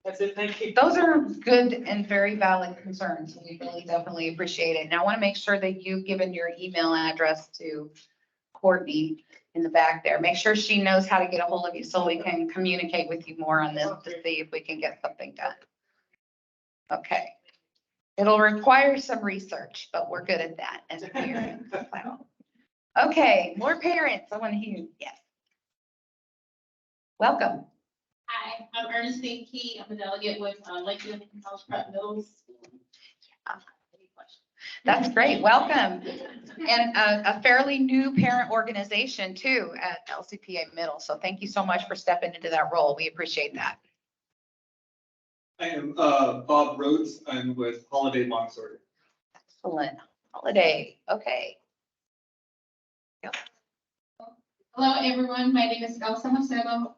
That's it, thank you. Those are good and very valid concerns. We really definitely appreciate it. And I want to make sure that you've given your email address to Courtney in the back there. Make sure she knows how to get a hold of you so we can communicate with you more on this to see if we can get something done. Okay. It'll require some research, but we're good at that as parents. So. Okay, more parents. I want to hear you. Yes. Welcome. Hi, I'm Ernestine Key. I'm a delegate with Lakeland College Prep Middle School. That's great. Welcome. And a fairly new parent organization too at LCPA Middle. So thank you so much for stepping into that role. We appreciate that. I am Bob Rhodes. I'm with Holiday Montessori. Excellent. Holiday. Okay. Hello, everyone. My name is Elsa Macedo,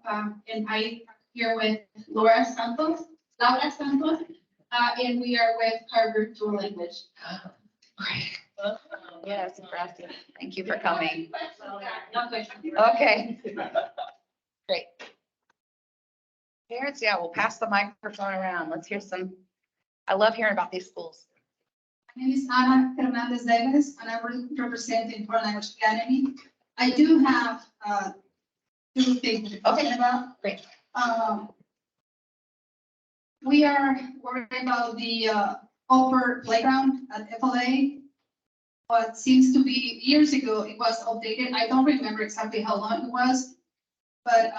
and I'm here with Laura Santos, and we are with Harvard Dual Language. Yes, thank you for coming. No question. Okay. Great. Parents, yeah, we'll pass the microphone around. Let's hear some. I love hearing about these schools. My name is Ana Hernandez Davis, and I represent the Foreign Language Academy. I do have two things to talk about. Great. We are worried about the upper playground at FLA. What seems to be years ago, it was updated. I don't remember exactly how long it was, but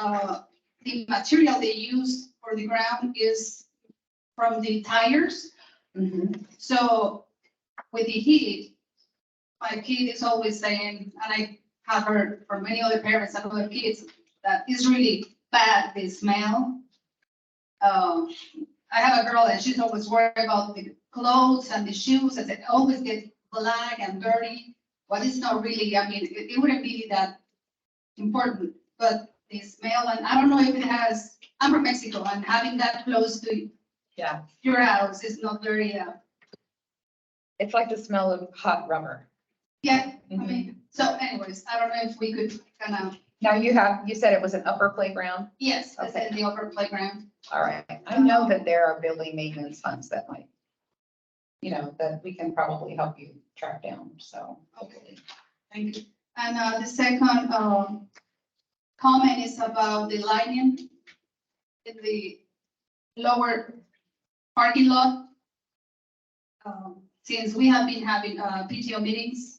the material they use for the ground is from the tires. So with the heat, my kid is always saying, and I have heard from many other parents and other kids, that it's really bad, the smell. I have a girl and she's always worried about the clothes and the shoes, as it always gets black and dirty. Well, it's not really, I mean, it wouldn't be that important, but the smell, and I don't know if it has, I'm from Mexico, and having that close to your house is not very, It's like the smell of hot rubber. yeah, I mean, so anyways, I don't know if we could kind of. Now you said it was an upper playground? Yes, I said the upper playground. All right. I know that there are building maintenance funds that might, that we can probably help you track down, so. Okay, thank you. And the second comment is about the lighting in the lower parking lot. Since we have been having PTO meetings,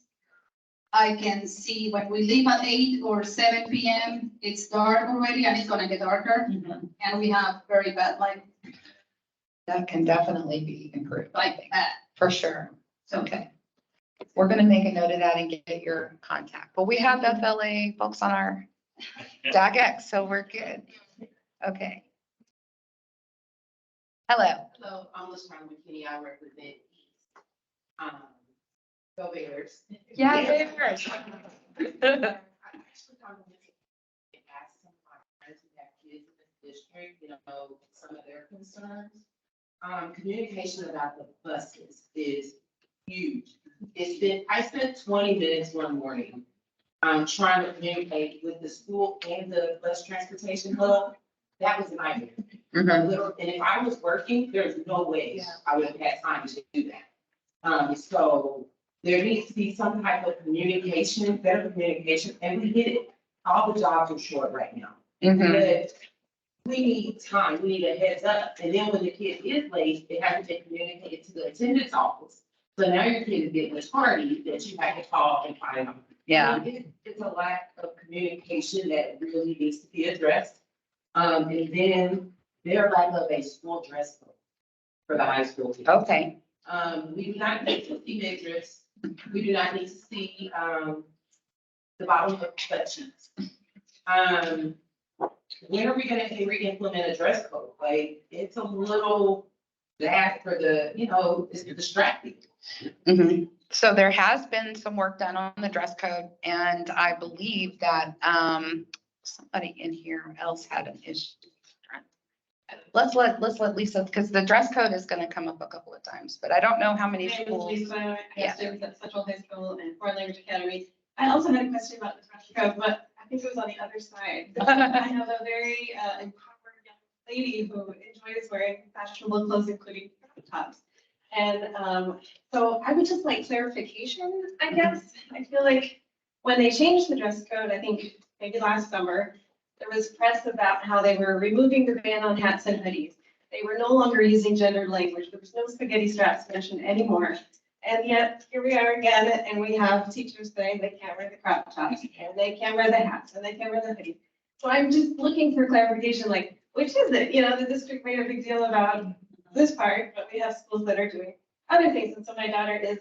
I can see when we leave at 8 or 7 p.m., it's dark already and it's gonna get darker. And we have very bad light. That can definitely be improved. Like that. For sure. Okay. We're gonna make a note of that and get your contact. But we have FLA folks on our DAC, so we're good. Okay. Hello. Hello, I'm LaShawn McKinney. I represent Go Bears. Yeah, Bears. Ask some of my friends who have kids in this district, some of their concerns. Communication about the buses is huge. I spent 20 minutes one morning trying to communicate with the school and the bus transportation hub. That was a nightmare. And if I was working, there's no way I would have had time to do that. So there needs to be some type of communication, better communication, and we get it. All the jobs are short right now. But we need time, we need a heads up. And then when the kid is late, it has to be communicated to the attendance office. So now your kid is getting a tardy that you have to call and find out. Yeah. It's a lack of communication that really needs to be addressed. And then their lack of a school dress code for the high school team. Okay. We do not need to see midriffs. We do not need to see the bottom of butt cheeks. When are we gonna re-implement a dress code? Like, it's a little bad for the, it's distracting. So there has been some work done on the dress code, and I believe that somebody in here else had an issue. Let's let Lisa, because the dress code is going to come up a couple of times, but I don't know how many schools. Lisa, head students at Central High School and Foreign Language Academy. I also had a question about the dress code, but I think it was on the other side. I have a very empowered young lady who enjoys wearing fashionable clothes, including tops. And so I would just like clarification, I guess. I feel like when they changed the dress code, I think maybe last summer, there was press about how they were removing the ban on hats and hoodies. They were no longer using gendered language. There was no spaghetti straps mentioned anymore. And yet here we are again, and we have teachers saying they can't wear the crop tops, and they can't wear the hats, and they can't wear the hoodies. So I'm just looking for clarification, like, which is it? You know, the district made a big deal about this part, but we have schools that are doing other things. And so my daughter is,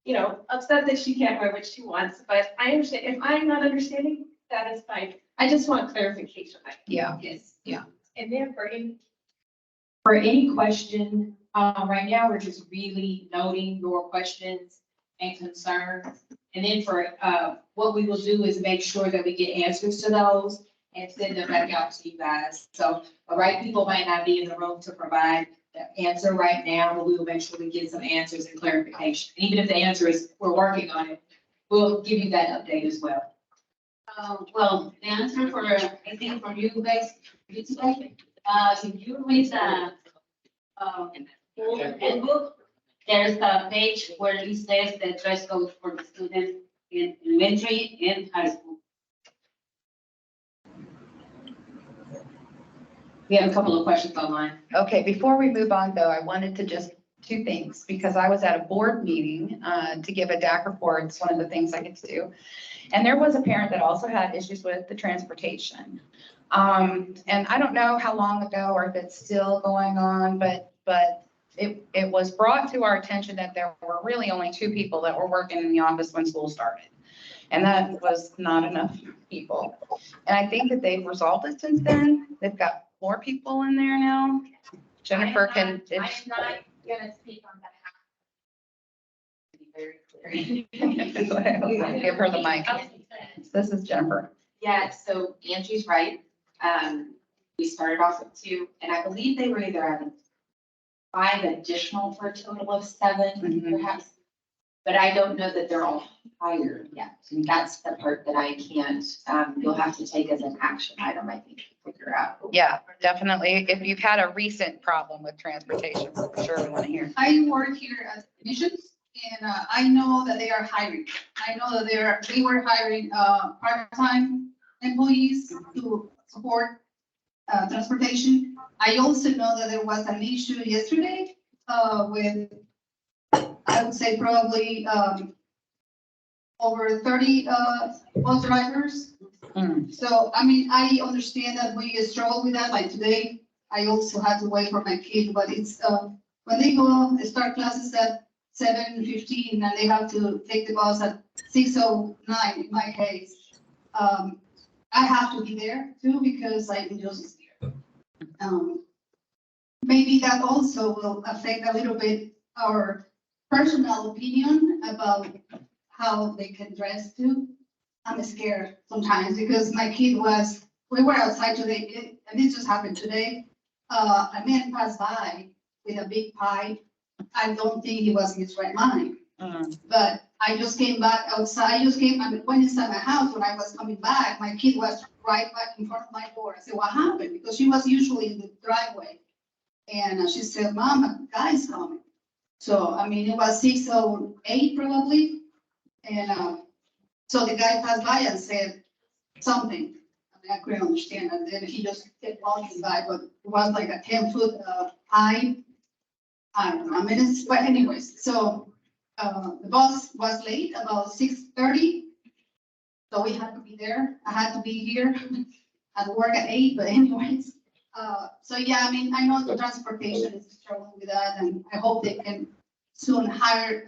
you know, upset that she can't wear what she wants, but I understand, if I'm not understanding, that is fine. I just want clarification. Yeah. Yes. Yeah. And then for any question, right now, we're just really noting your questions and concerns. And then for, what we will do is make sure that we get answers to those and send them back out to you guys. So the right people might not be in the room to provide the answer right now, but we will make sure we get some answers and clarification. Even if the answer is, we're working on it, we'll give you that update as well. Well, the answer for, I think from you guys, today, if you read the, handbook, there's a page where it says the dress code for the students in elementary and high school. We have a couple of questions online. Okay, before we move on though, I wanted to just two things, because I was at a board meeting to give a DAC report. It's one of the things I get to do. And there was a parent that also had issues with the transportation. And I don't know how long ago or if it's still going on, but it was brought to our attention that there were really only 2 people that were working in the office when school started. And that was not enough people. And I think that they've resolved it since then. They've got more people in there now. Jennifer can. I am not gonna speak on behalf. To be very clear. Give her the mic. This is Jennifer. Yeah, so Angie's right. We started off with 2, and I believe they were either having 5 additional for a total of 7, perhaps. But I don't know that they're all hired yet. And that's the part that I can't, you'll have to take as an action item, I think, to figure out. Yeah, definitely. If you've had a recent problem with transportation, for sure we want to hear. I work here at admissions, and I know that they are hiring. I know that they were hiring part-time employees to support transportation. I also know that there was an issue yesterday with, I would say probably over 30 bus drivers. So, I mean, I understand that we struggle with that. Like today, I also had to wait for my kid, but it's when they start classes at 7:15 and they have to take the bus at 6:09 in my case. I have to be there too because I'm just here. Maybe that also will affect a little bit our personal opinion about how they can dress too. I'm scared sometimes because my kid we were outside today, and this just happened today. A man passed by with a big pipe. I don't think he was in his right mind. But I just came back outside. I went inside my house. When I was coming back, my kid was right back in front of my door. I said, what happened? Because she was usually in the driveway. And she said, Mom, a guy's coming. So, I mean, it was 6:08 probably. And so the guy passed by and said something. I mean, I couldn't understand. And then he just kept walking by, but it was like a 10-foot pipe. I don't know. I mean, but anyways, so the bus was late, about 6:30. So we had to be there. I had to be here at work at 8, but anyways. So yeah, I mean, I know the transportation is struggling with that, and I hope they can soon hire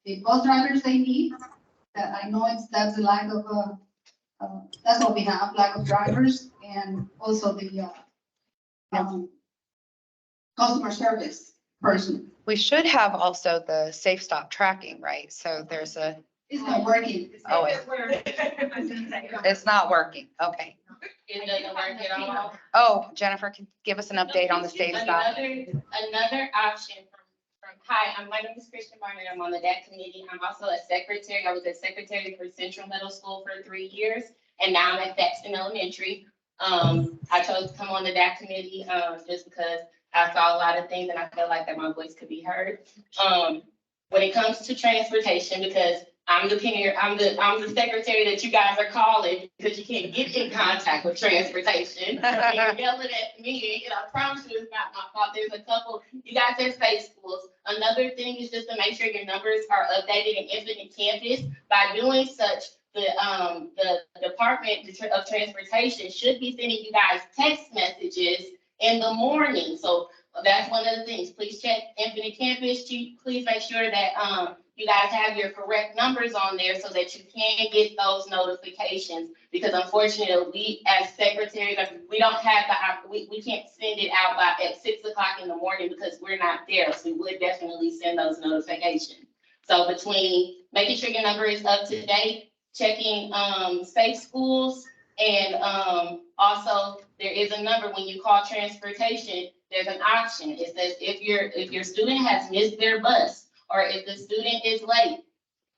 the bus drivers they need. That I know that's a lack of, that's what we have, lack of drivers, and also the customer service person. We should have also the safe stop tracking, right? So there's a. It's not working. Oh, it's not working. Okay. It doesn't work at all. Oh, Jennifer can give us an update on the safe stop. Another option hi, my name is Christian Barnett. I'm on the DAC committee. I'm also a secretary. I was a secretary for Central Middle School for 3 years, and now I'm at Thaxton Elementary. I chose to come on the DAC committee, just because I saw a lot of things and I felt like that my voice could be heard. When it comes to transportation, because I'm the secretary that you guys are calling because you can't get in contact with transportation. And you're yelling at me, and I promise you it's not my fault. There's a couple, you guys are safe schools. Another thing is just to make sure your numbers are updated in Infinite Campus. By doing such, the Department of Transportation should be sending you guys text messages in the morning. So that's one of the things. Please check Infinite Campus. Please make sure that you guys have your correct numbers on there so that you can get those notifications. Because unfortunately, we as secretaries, we don't have we can't send it out at 6 o'clock in the morning because we're not there. So we would definitely send those notifications. So between making sure your number is up to date, checking safe schools, and also there is a number when you call transportation. There's an option. It says if your student has missed their bus or if the student is late,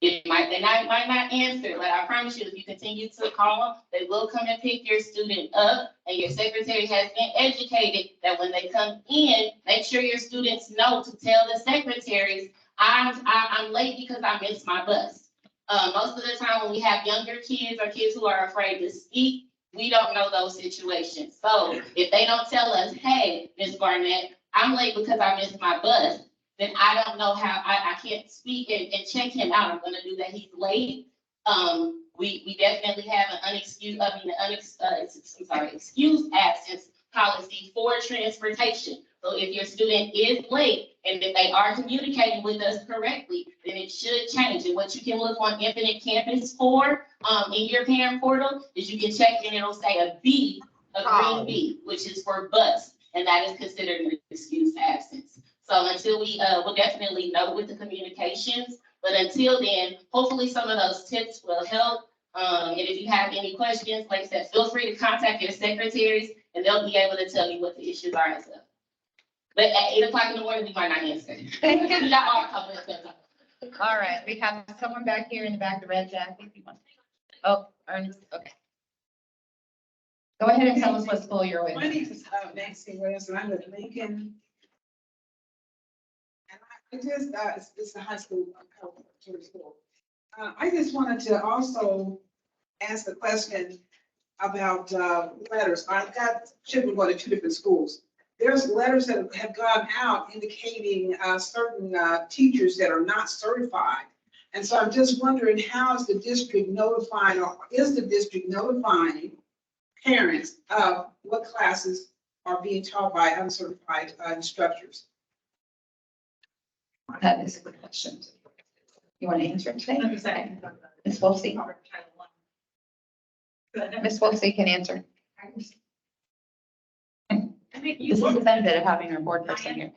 they might not answer, but I promise you, if you continue to call, they will come and pick your student up, and your secretary has been educated that when they come in, make sure your students know to tell the secretaries, I'm late because I missed my bus. Most of the time when we have younger kids or kids who are afraid to speak, we don't know those situations. So if they don't tell us, hey, Ms. Barnett, I'm late because I missed my bus, then I don't know how, I can't speak and check him out. I'm gonna do that, he's late. We definitely have an excused absence policy for transportation. So if your student is late and if they are communicating with us correctly, then it should change. And what you can look on Infinite Campus for in your parent portal is you can check and it'll say a B, a green B, which is for bus, and that is considered an excused absence. So until we will definitely know with the communications, but until then, hopefully some of those tips will help. And if you have any questions, like I said, feel free to contact your secretaries and they'll be able to tell you what the issues are as well. But at 8 o'clock in the morning, we might not answer. All right, we have someone back here in the back, the red jacket. Oh, Ernest, okay. Go ahead and tell us what school you're with. My name is Nancy Williams, and I'm with Lincoln. And I just, it's a high school, school. I just wanted to also ask the question about letters. I've got children going to 2 different schools. There's letters that have gone out indicating certain teachers that are not certified. And so I'm just wondering, how is the district notifying, or is the district notifying parents of what classes are being taught by uncertified instructors? That is a good question. You want to answer it today? Ms. Wolfsey. Ms. Wolfsey can answer. This is the benefit of having our board person here.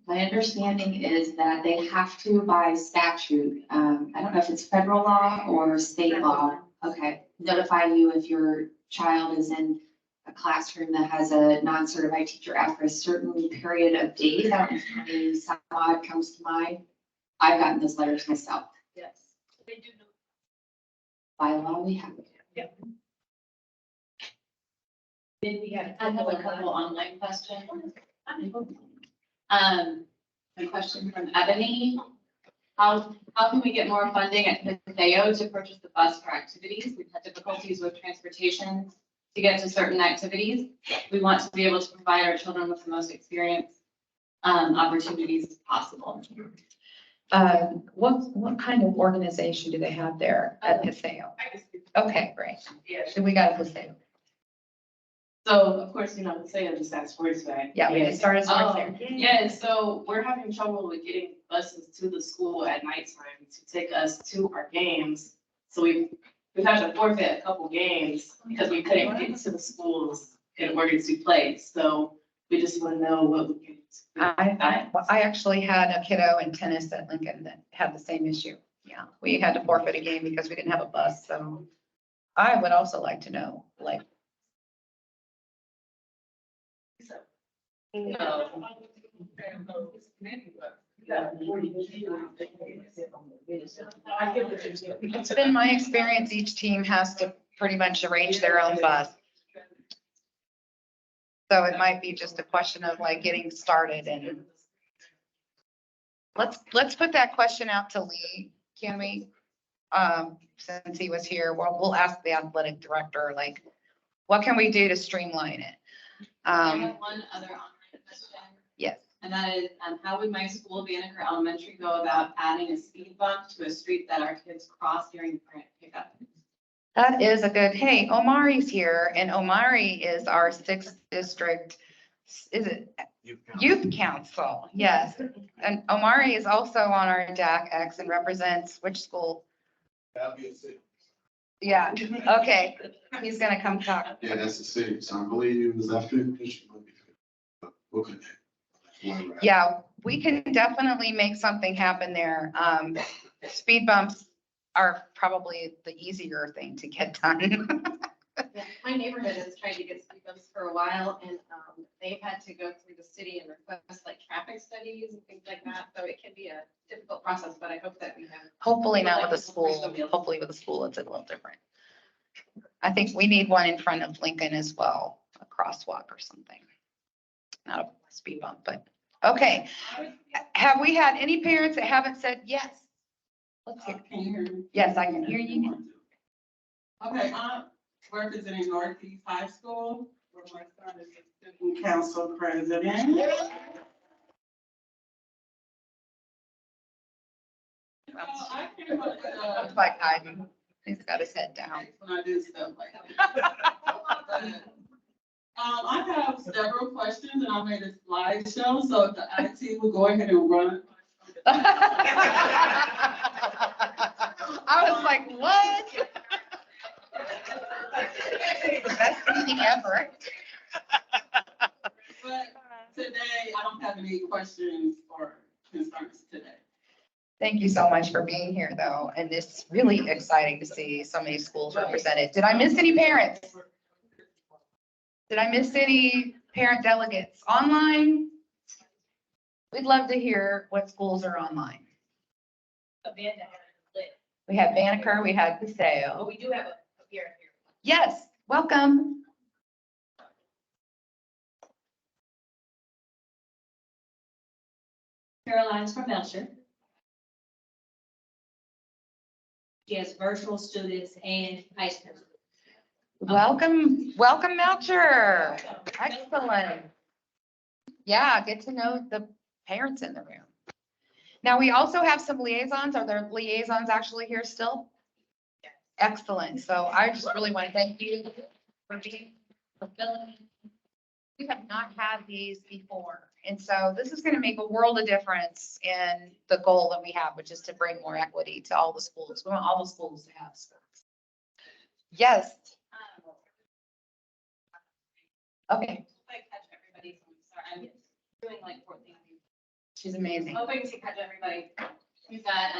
My understanding is that they have to by statute, I don't know if it's federal law or state law, okay, notify you if your child is in a classroom that has a non-certified teacher after a certain period of days. I don't know if any some odd comes to mind. I've gotten those letters myself. Yes, they do. By law, we have it. Yep. Then we have a couple online questions. A question from Ebony. How can we get more funding at Paseo to purchase the bus for activities? We've had difficulties with transportation to get to certain activities. We want to be able to provide our children with the most experience opportunities possible. What kind of organization do they have there at Paseo? Okay, great. Yeah. So we got a Paseo. So of course, Paseo just has sports day. Yeah, we can start a sports there. Yeah, so we're having trouble with getting buses to the school at nighttime to take us to our games. So we've had to forfeit a couple games because we couldn't get to the schools in order to play. So we just want to know what we can do. I actually had a kiddo in tennis at Lincoln that had the same issue. Yeah, we had to forfeit a game because we didn't have a bus. So I would also like to know, like, It's been my experience, each team has to pretty much arrange their own bus. So it might be just a question of like getting started and let's put that question out to Lee, can we? Since he was here, we'll ask the athletic director, like, what can we do to streamline it? I have one other online question, Yes. and that is, how would my school, Banneker Elementary, go about adding a speed bump to a street that our kids cross during parent pickup? That is a good, hey, Omari's here, and Omari is our 6th district, is it? Youth Council, yes. And Omari is also on our DAC and represents which school? Yeah, okay, he's gonna come talk. Yeah, that's the city. So I believe it was that fifth district. Okay. Yeah, we can definitely make something happen there. Speed bumps are probably the easier thing to get done. Yeah, my neighborhood has tried to get speed bumps for a while, and they've had to go through the city and request like traffic studies and things like that. So it can be a difficult process, but I hope that we have. Hopefully not with a school. Hopefully with a school, it's a little different. I think we need one in front of Lincoln as well, a crosswalk or something. Not a speed bump, but, okay. Have we had any parents that haven't said yes? Let's hear. Can you hear me? Yes, I can hear you now. Okay, I'm representing Northeast High School, where my son is the student council president. Looks like Ivy. He's got his head down. When I do stuff like that. I have several questions and I made a slideshow, so if the IT will go ahead and run. I was like, what? Best meeting ever. But today, I don't have any questions or concerns today. Thank you so much for being here, though, and it's really exciting to see so many schools represented. Did I miss any parents? Did I miss any parent delegates online? We'd love to hear what schools are online. Amanda had a list. We had Banneker, we had But Paseo. we do have a parent here. Yes, welcome. Caroline's from Melcher. She has virtual students and high school. Welcome, welcome Melcher. Excellent. Yeah, get to know the parents in the room. Now, we also have some liaisons. Are there liaisons actually here still? Excellent. So I just really want to thank you for filling. We have not had these before. And so this is going to make a world of difference in the goal that we have, which is to bring more equity to all the schools. We want all the schools to have sports. Yes. Okay. I catch everybody, so I'm sorry, I'm doing like 4 things. She's amazing. Hoping to catch everybody. We've got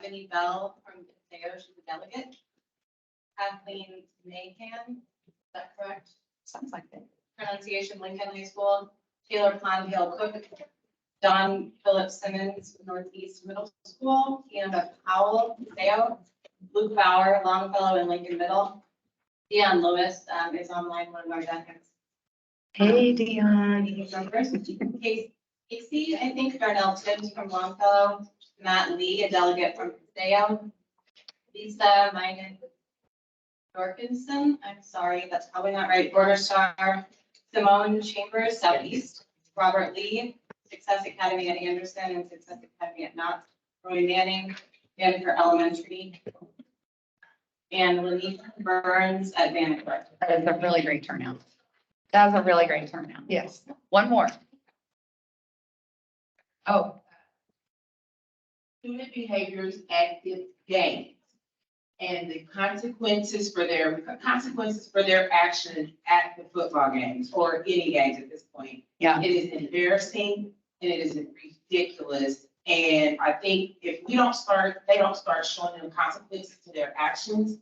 Ebony Bell from Paseo, she's a delegate. Kathleen Maycan, is that correct? Sounds like that. Pronunciation Lincoln High School. Taylor Pondale Cook. Don Philip Simmons, Northeast Middle School. Kiana Powell, Paseo. Luke Bauer, Longfellow and Lincoln Middle. Dion Lewis is online, one of our decans. Hey, Dion. Casey, I think Darnell Tibbs from Longfellow, Matt Lee, a delegate from Paseo, Lisa Minen Dorkinson, I'm sorry, that's probably not right, Border Star, Simone Chambers, Southeast, Robert Lee, Success Academy at Anderson and Success Academy at Knox, Roy Manning, Banneker Elementary, and Lanique Burns at Banneker. That is a really great turnout. That was a really great turnout. Yes. One more. Oh. Student behaviors active games and the consequences for their actions at the football games or any games at this point. Yeah. It is embarrassing and it is ridiculous. And I think if they don't start showing them consequences to their actions,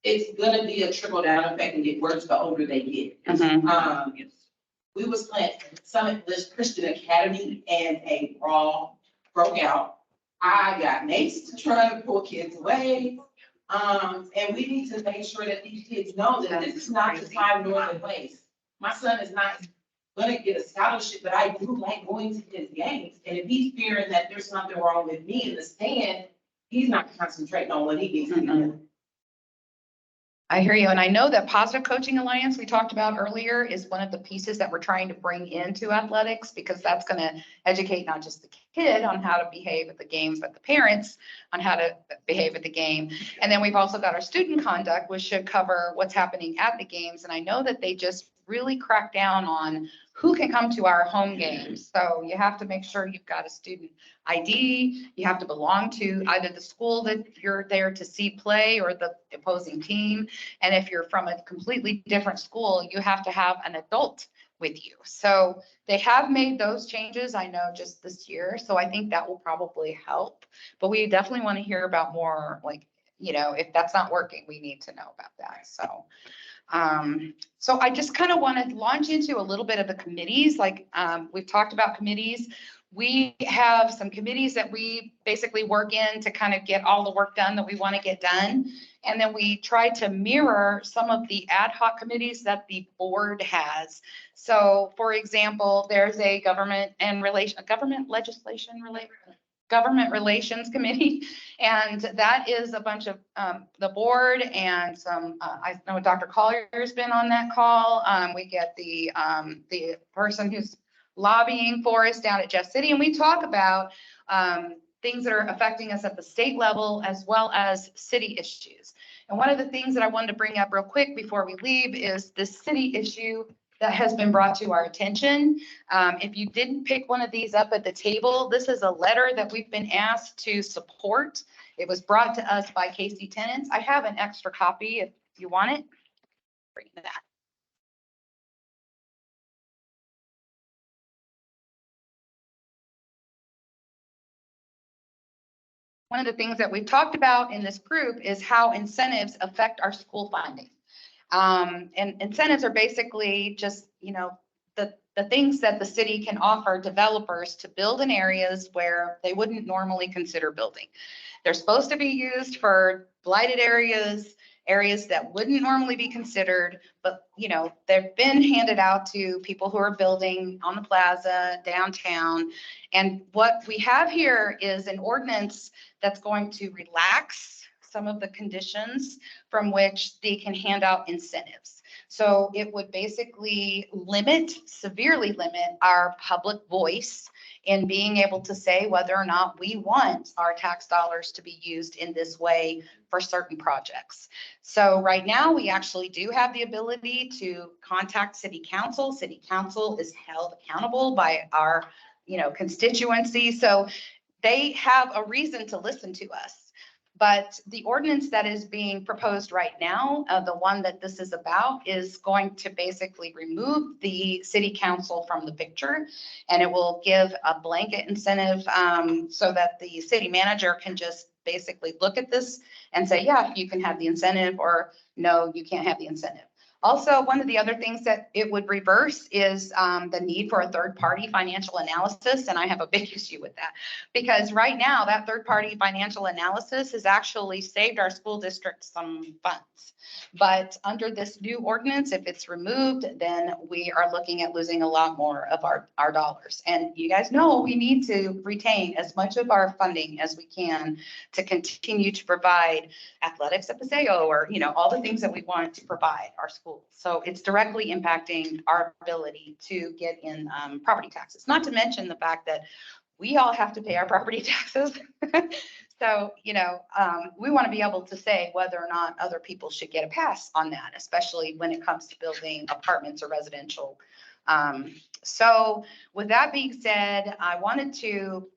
it's gonna be a trickle down effect and get worse the older they get. We was playing Summit Christian Academy and a brawl broke out. I got maced trying to pull kids away. And we need to make sure that these kids know that this is not the time nor the place. My son is not gonna get a scholarship, but I do like going to his games. And if he's fearing that there's something wrong with me in the stand, he's not concentrating on what he needs to do. I hear you. And I know that Positive Coaching Alliance we talked about earlier is one of the pieces that we're trying to bring into athletics, because that's going to educate not just the kid on how to behave at the games, but the parents on how to behave at the game. And then we've also got our student conduct, which should cover what's happening at the games. And I know that they just really crack down on who can come to our home games. So you have to make sure you've got a student ID. You have to belong to either the school that you're there to see play or the opposing team. And if you're from a completely different school, you have to have an adult with you. So they have made those changes, I know, just this year. So I think that will probably help. But we definitely want to hear about more, like, you know, if that's not working, we need to know about that. So I just kind of want to launch into a little bit of the committees. Like we've talked about committees. We have some committees that we basically work in to kind of get all the work done that we want to get done. And then we try to mirror some of the ad hoc committees that the board has. So for example, there's a government relations committee. And that is a bunch of the board and some, I know Dr. Collier's been on that call. We get the person who's lobbying for us down at Jeff City. And we talk about things that are affecting us at the state level as well as city issues. And one of the things that I wanted to bring up real quick before we leave is this city issue that has been brought to our attention. If you didn't pick one of these up at the table, this is a letter that we've been asked to support. It was brought to us by KC Tenants. I have an extra copy if you want it. Bring that. One of the things that we've talked about in this group is how incentives affect our school funding. And incentives are basically just, you know, the things that the city can offer developers to build in areas where they wouldn't normally consider building. They're supposed to be used for blighted areas, areas that wouldn't normally be considered, but you know, they've been handed out to people who are building on the plaza, downtown. And what we have here is an ordinance that's going to relax some of the conditions from which they can hand out incentives. So it would basically severely limit our public voice in being able to say whether or not we want our tax dollars to be used in this way for certain projects. So right now we actually do have the ability to contact city council. City council is held accountable by our, you know, constituency. So they have a reason to listen to us. But the ordinance that is being proposed right now, the one that this is about, is going to basically remove the city council from the picture. And it will give a blanket incentive so that the city manager can just basically look at this and say, yeah, you can have the incentive, or no, you can't have the incentive. Also, one of the other things that it would reverse is the need for a third-party financial analysis. And I have a big issue with that, because right now that third-party financial analysis has actually saved our school district some funds. But under this new ordinance, if it's removed, then we are looking at losing a lot more of our dollars. And you guys know we need to retain as much of our funding as we can to continue to provide athletics at Paseo, or, you know, all the things that we want to provide our schools. So it's directly impacting our ability to get in property taxes, not to mention the fact that we all have to pay our property taxes. So, you know, we want to be able to say whether or not other people should get a pass on that, especially when it comes to building apartments or residential. So with that being said, I wanted to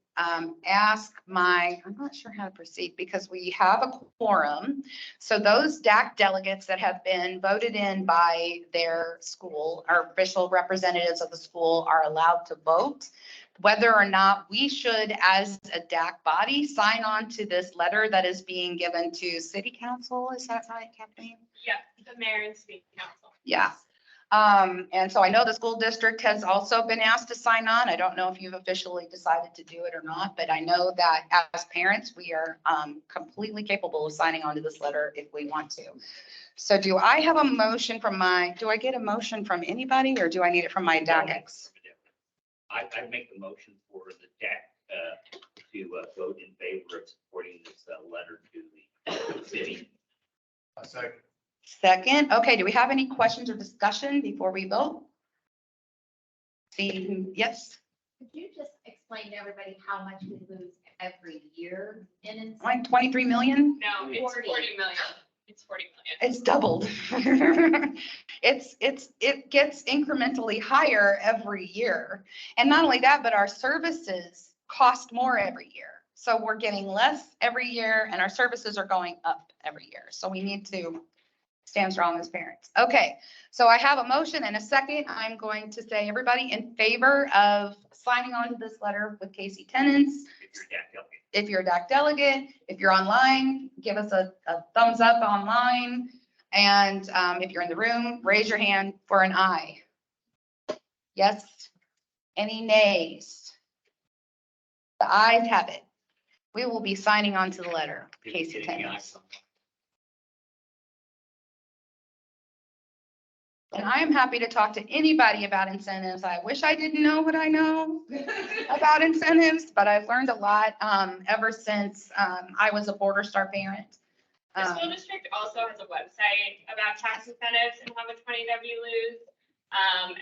ask I'm not sure how to proceed because we have a quorum. So those DAC delegates that have been voted in by their school, our official representatives of the school, are allowed to vote whether or not we should, as a DAC body, sign on to this letter that is being given to city council. Is that right, Kathleen? Yeah, the mayor and city council. Yeah. And so I know the school district has also been asked to sign on. I don't know if you've officially decided to do it or not, but I know that as parents, we are completely capable of signing on to this letter if we want to. So do I have a motion from do I get a motion from anybody or do I need it from my DAC? I'd make the motion for the DAC to vote in favor of supporting this letter to the city. Second. Okay, do we have any questions or discussion before we vote? Yes, Could you just explain to everybody how much we lose every year in incentives? like 23 million? No, it's 40 million. It's 40 million. It's doubled. It gets incrementally higher every year. And not only that, but our services cost more every year. So we're getting less every year and our services are going up every year. So we need to stand strong as parents. Okay, so I have a motion and a second. I'm going to say everybody in favor of signing on to this letter with KC Tenants. If you're a DAC delegate, if you're online, give us a thumbs up online. And if you're in the room, raise your hand for an aye. Yes? Any nays? The ayes have it. We will be signing on to the letter, KC Tenants. And I am happy to talk to anybody about incentives. I wish I didn't know what I know about incentives, but I've learned a lot ever since I was a Border Star parent. The school district also has a website about tax incentives and how much money that we lose,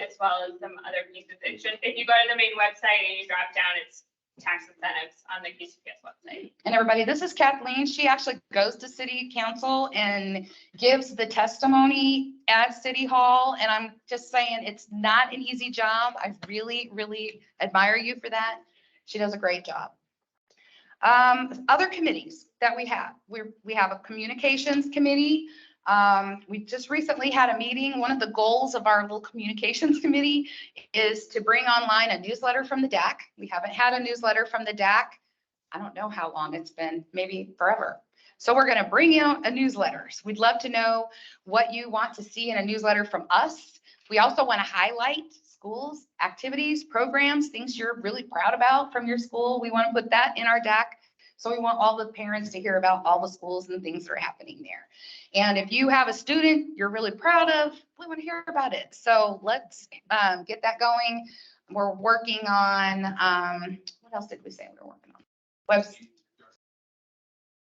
as well as some other pieces. It's just, if you go to the main website and you drop down, it's tax incentives on the KCPS website. And everybody, this is Kathleen. She actually goes to city council and gives the testimony at City Hall. And I'm just saying, it's not an easy job. I really, really admire you for that. She does a great job. Other committees that we have a communications committee. We just recently had a meeting. One of the goals of our little communications committee is to bring online a newsletter from the DAC. We haven't had a newsletter from the DAC. I don't know how long it's been, maybe forever. So we're going to bring out a newsletter. So we'd love to know what you want to see in a newsletter from us. We also want to highlight schools, activities, programs, things you're really proud about from your school. We want to put that in our DAC. So we want all the parents to hear about all the schools and things that are happening there. And if you have a student you're really proud of, we want to hear about it. So let's get that going. We're working on, what else did we say we were working on?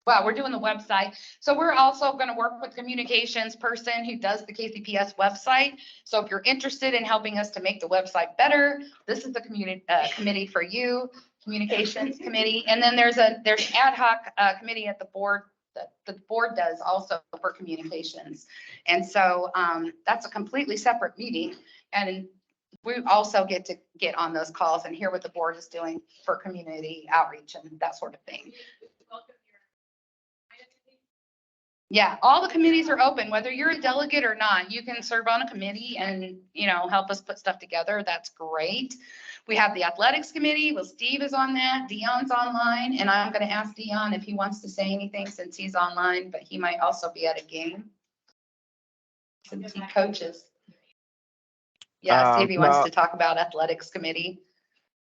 Well, we're doing the website. So we're also going to work with communications person who does the KCPS website. So if you're interested in helping us to make the website better, this is the committee for you, communications committee. And then there's an ad hoc committee at the board that the board does also for communications. And so that's a completely separate meeting. And we also get to get on those calls and hear what the board is doing for community outreach and that sort of thing. Yeah, all the committees are open, whether you're a delegate or not. You can serve on a committee and, help us put stuff together. That's great. We have the athletics committee. Well, Steve is on that. Dion's online, and I'm going to ask Dion if he wants to say anything since he's online, but he might also be at a game since he coaches. Yeah, Stevie wants to talk about athletics committee.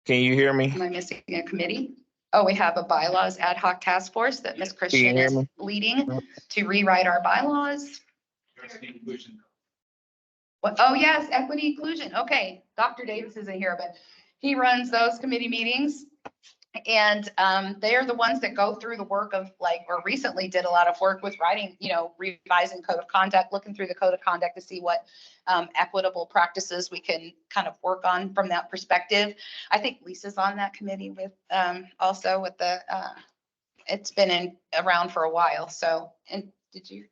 Can you hear me? Am I missing a committee? Oh, we have a bylaws ad hoc task force that Ms. Christian is leading to rewrite our bylaws. What? Oh, yes, equity inclusion. Okay, Dr. Davis isn't here, but he runs those committee meetings. And they are the ones that go through the work of or recently did a lot of work with writing, revising code of conduct, looking through the code of conduct to see what equitable practices we can kind of work on from that perspective. I think Lisa's on that committee with also with the, it's been around for a while. So, and did you?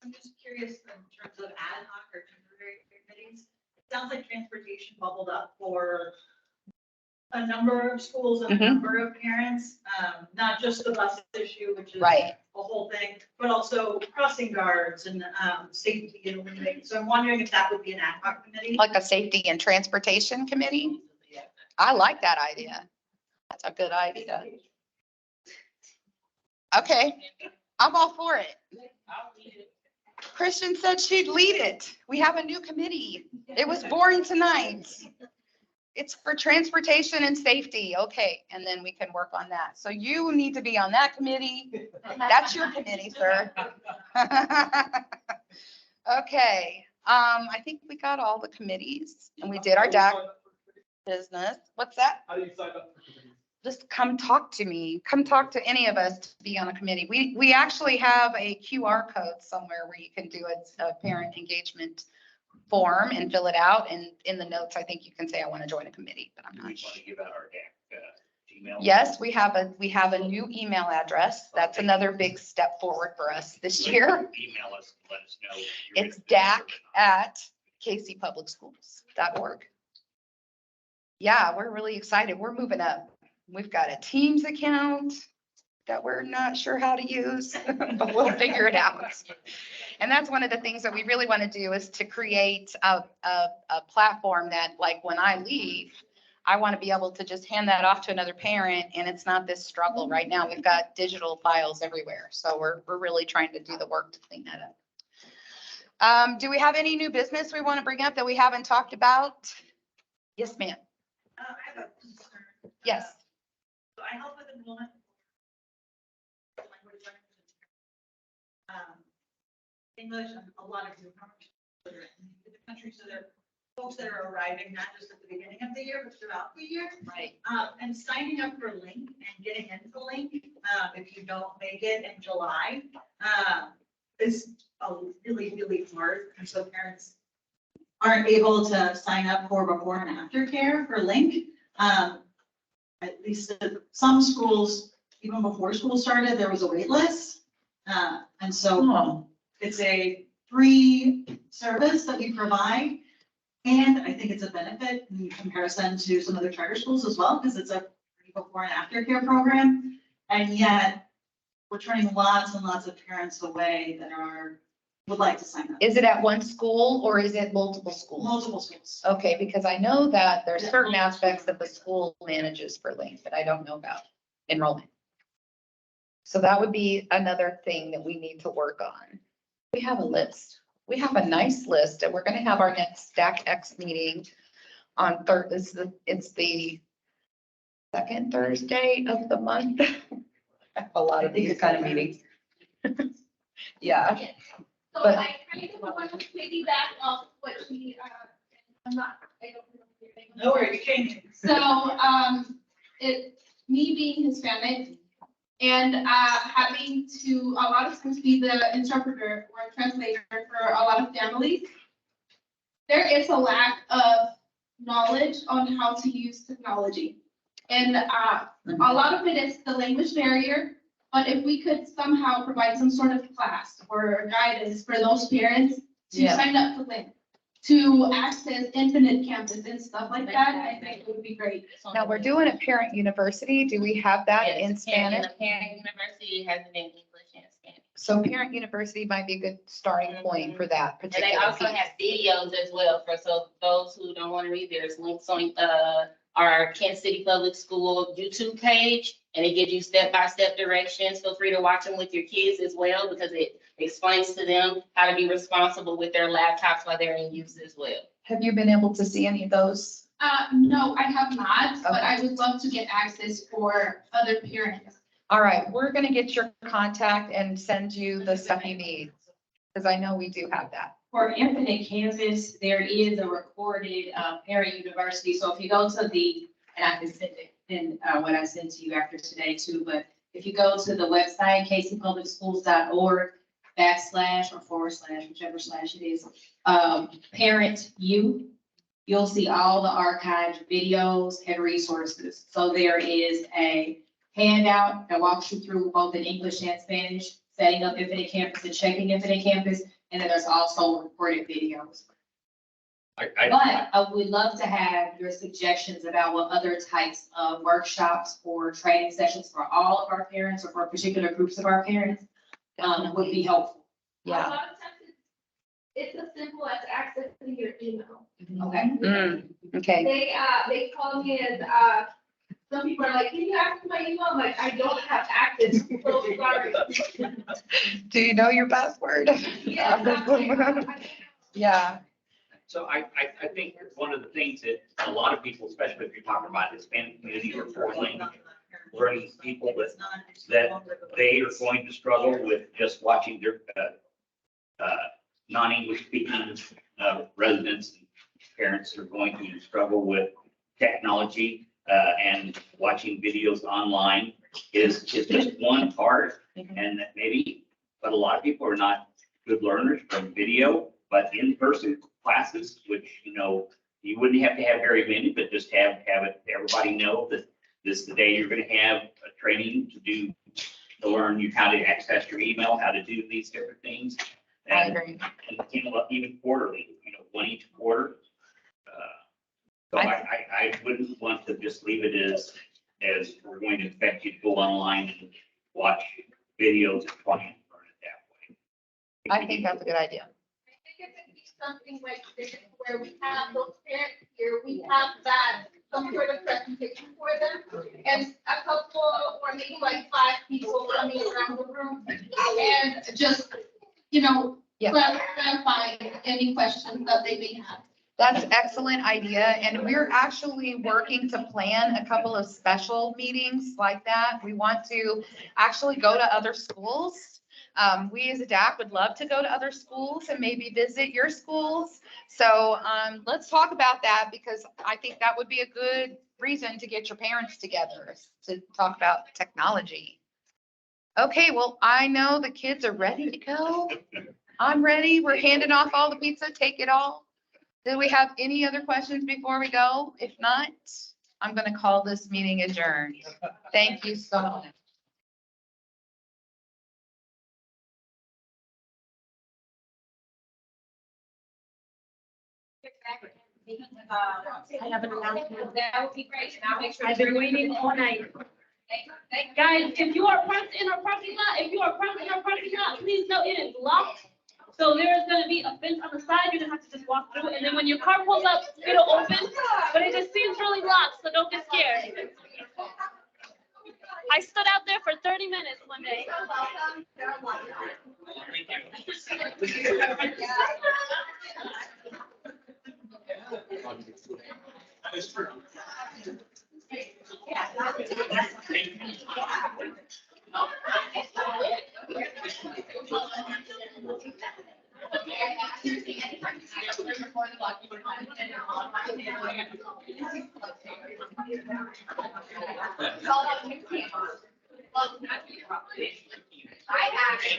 I'm just curious in terms of ad hoc or temporary committees. It sounds like transportation bubbled up for a number of schools and a number of parents, not just the bus issue, which is a whole thing, but also crossing guards and safety and limiting. So I'm wondering if that would be an ad hoc committee. Like a safety and transportation committee? I like that idea. That's a good idea. Okay, I'm all for it. Christian said she'd lead it. We have a new committee. It was born tonight. It's for transportation and safety. Okay, and then we can work on that. So you need to be on that committee. That's your committee, sir. Okay, I think we got all the committees and we did our DAC business. What's that? How do you sign up for committees? Just come talk to me. Come talk to any of us to be on a committee. We actually have a QR code somewhere where you can do a parent engagement form and fill it out. And in the notes, I think you can say, I want to join a committee, but I'm Do we not want sure. to give out our DAC Gmail? Yes, we have a new email address. That's another big step forward for us this year. Email us and let us know. if you're It's interested or not. DAC@kcpublicschools.org. Yeah, we're really excited. We're moving up. We've got a Teams account that we're not sure how to use, but we'll figure it out. And that's one of the things that we really want to do is to create a platform that, like, when I leave, I want to be able to just hand that off to another parent and it's not this struggle. Right now, we've got digital files everywhere. So we're really trying to do the work to clean that up. Do we have any new business we want to bring up that we haven't talked about? Yes, ma'am. I have a concern. Yes. So I help with enrollment. Language learning. English and a lot of different children in the country. So there are folks that are arriving not just at the beginning of the year, but throughout the year. Right. And signing up for Link and getting into the Link, if you don't make it in July, is really, really hard. And so parents aren't able to sign up for before and after care for Link. At least at some schools, even before school started, there was a wait list. And so it's a free service that we provide. And I think it's a benefit in comparison to some other charter schools as well, because it's a free before and after care program. And yet we're turning lots and lots of parents away that would like to sign up. Is it at one school or is it multiple schools? Multiple schools. Okay, because I know that there's certain aspects that the school manages for Link, but I don't know about enrollment. So that would be another thing that we need to work on. We have a list. We have a nice list and we're going to have our next DAC meeting on it's the second Thursday of the month. I have a lot of these kind of meetings. Yeah. So But- I kind of want to piggyback off what she, I don't know your name. No worries, you came in. So, me being Hispanic and, having to, a lot of times be the interpreter or translator for a lot of families, there is a lack of knowledge on how to use technology. And, a lot of it is the language barrier. But if we could somehow provide some sort of class or guidance for those parents to Yeah. sign up for Link, to access Infinite Campus and stuff like that, I think it would be great. Now, we're doing a parent university. Do we have that in Spanish? Parent University has it in English and Spanish. So parent university might be a good starting point for that And particular they also piece. have videos as well so those who don't want to read, there's links on, our Kansas City Public School YouTube page. And it gives you step-by-step directions. Feel free to watch them with your kids as well, because it explains to them how to be responsible with their laptops while they're in use as well. Have you been able to see any of those? No, I have not, but Okay. I would love to get access for other parents. All right, we're gonna get your contact and send you the stuff you need, because I know we do have that. For Infinite Campus, there is a recorded parent university. So if you go to and I can send it in what I sent to you after today too, but if you go to the website, kcpublicschools.org // whichever slash it is, parent you'll see all the archived videos and resources. So there is a handout that walks you through both in English and Spanish, setting up Infinite Campus and checking Infinite Campus. And then there's also recorded videos. But I would love to have your suggestions about what other types of workshops or training sessions for all of our parents or for particular groups of our parents would be helpful. A lot of times it's as simple as accessing your email. Okay. Okay. They call me and, some people are like, can you ask me my email? I'm like, I don't have access, so sorry. Do you know your password? Yeah. Yeah. So I think one of the things that a lot of people, especially if you're talking about Hispanic community or foreign language learning people, that they are going to struggle with just watching their non-English speaking residents and parents are going to struggle with technology and watching videos online is just one part. And that maybe, but a lot of people are not good learners from video, but in-person classes, which, you know, you wouldn't have to have very many, but just have it, everybody know that this is the day you're going to have a training to learn you how to access your email, how to do these different things. I agree. And you know, even quarterly, you know, one each quarter. So I wouldn't want to just leave it as we're going to expect you to go online and watch videos and try and learn it that way. I think that's a good idea. I think it could be something like this, where we have those parents here, we have that, some sort of presentation for them. And a couple, or maybe like 5 people coming around the room, and just, you know, clarify any questions that they may have. That's excellent idea. And we're actually working to plan a couple of special meetings like that. We want to actually go to other schools. We as a DAC would love to go to other schools and maybe visit your schools. So let's talk about that, because I think that would be a good reason to get your parents together to talk about technology. Okay, well, I know the kids are ready to go. I'm ready. We're handing off all the pizza. Take it all. Do we have any other questions before we go? If not, I'm going to call this meeting adjourned. Thank you so much. I have an announcement. That would be great. And I'll make sure. I've been waiting all night. Guys, if you are parked in our parking lot, please know it is locked. So there is gonna be a fence on the side. You're gonna have to just walk through, and then when your car pulls up, it'll open. But it just seems really locked, so don't get scared. I stood out there for 30 minutes one day.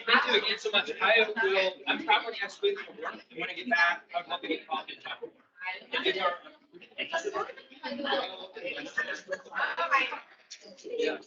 Thank you again so much. I'm traveling next week for work. When I get back, I would love to get coffee and talk. Yeah.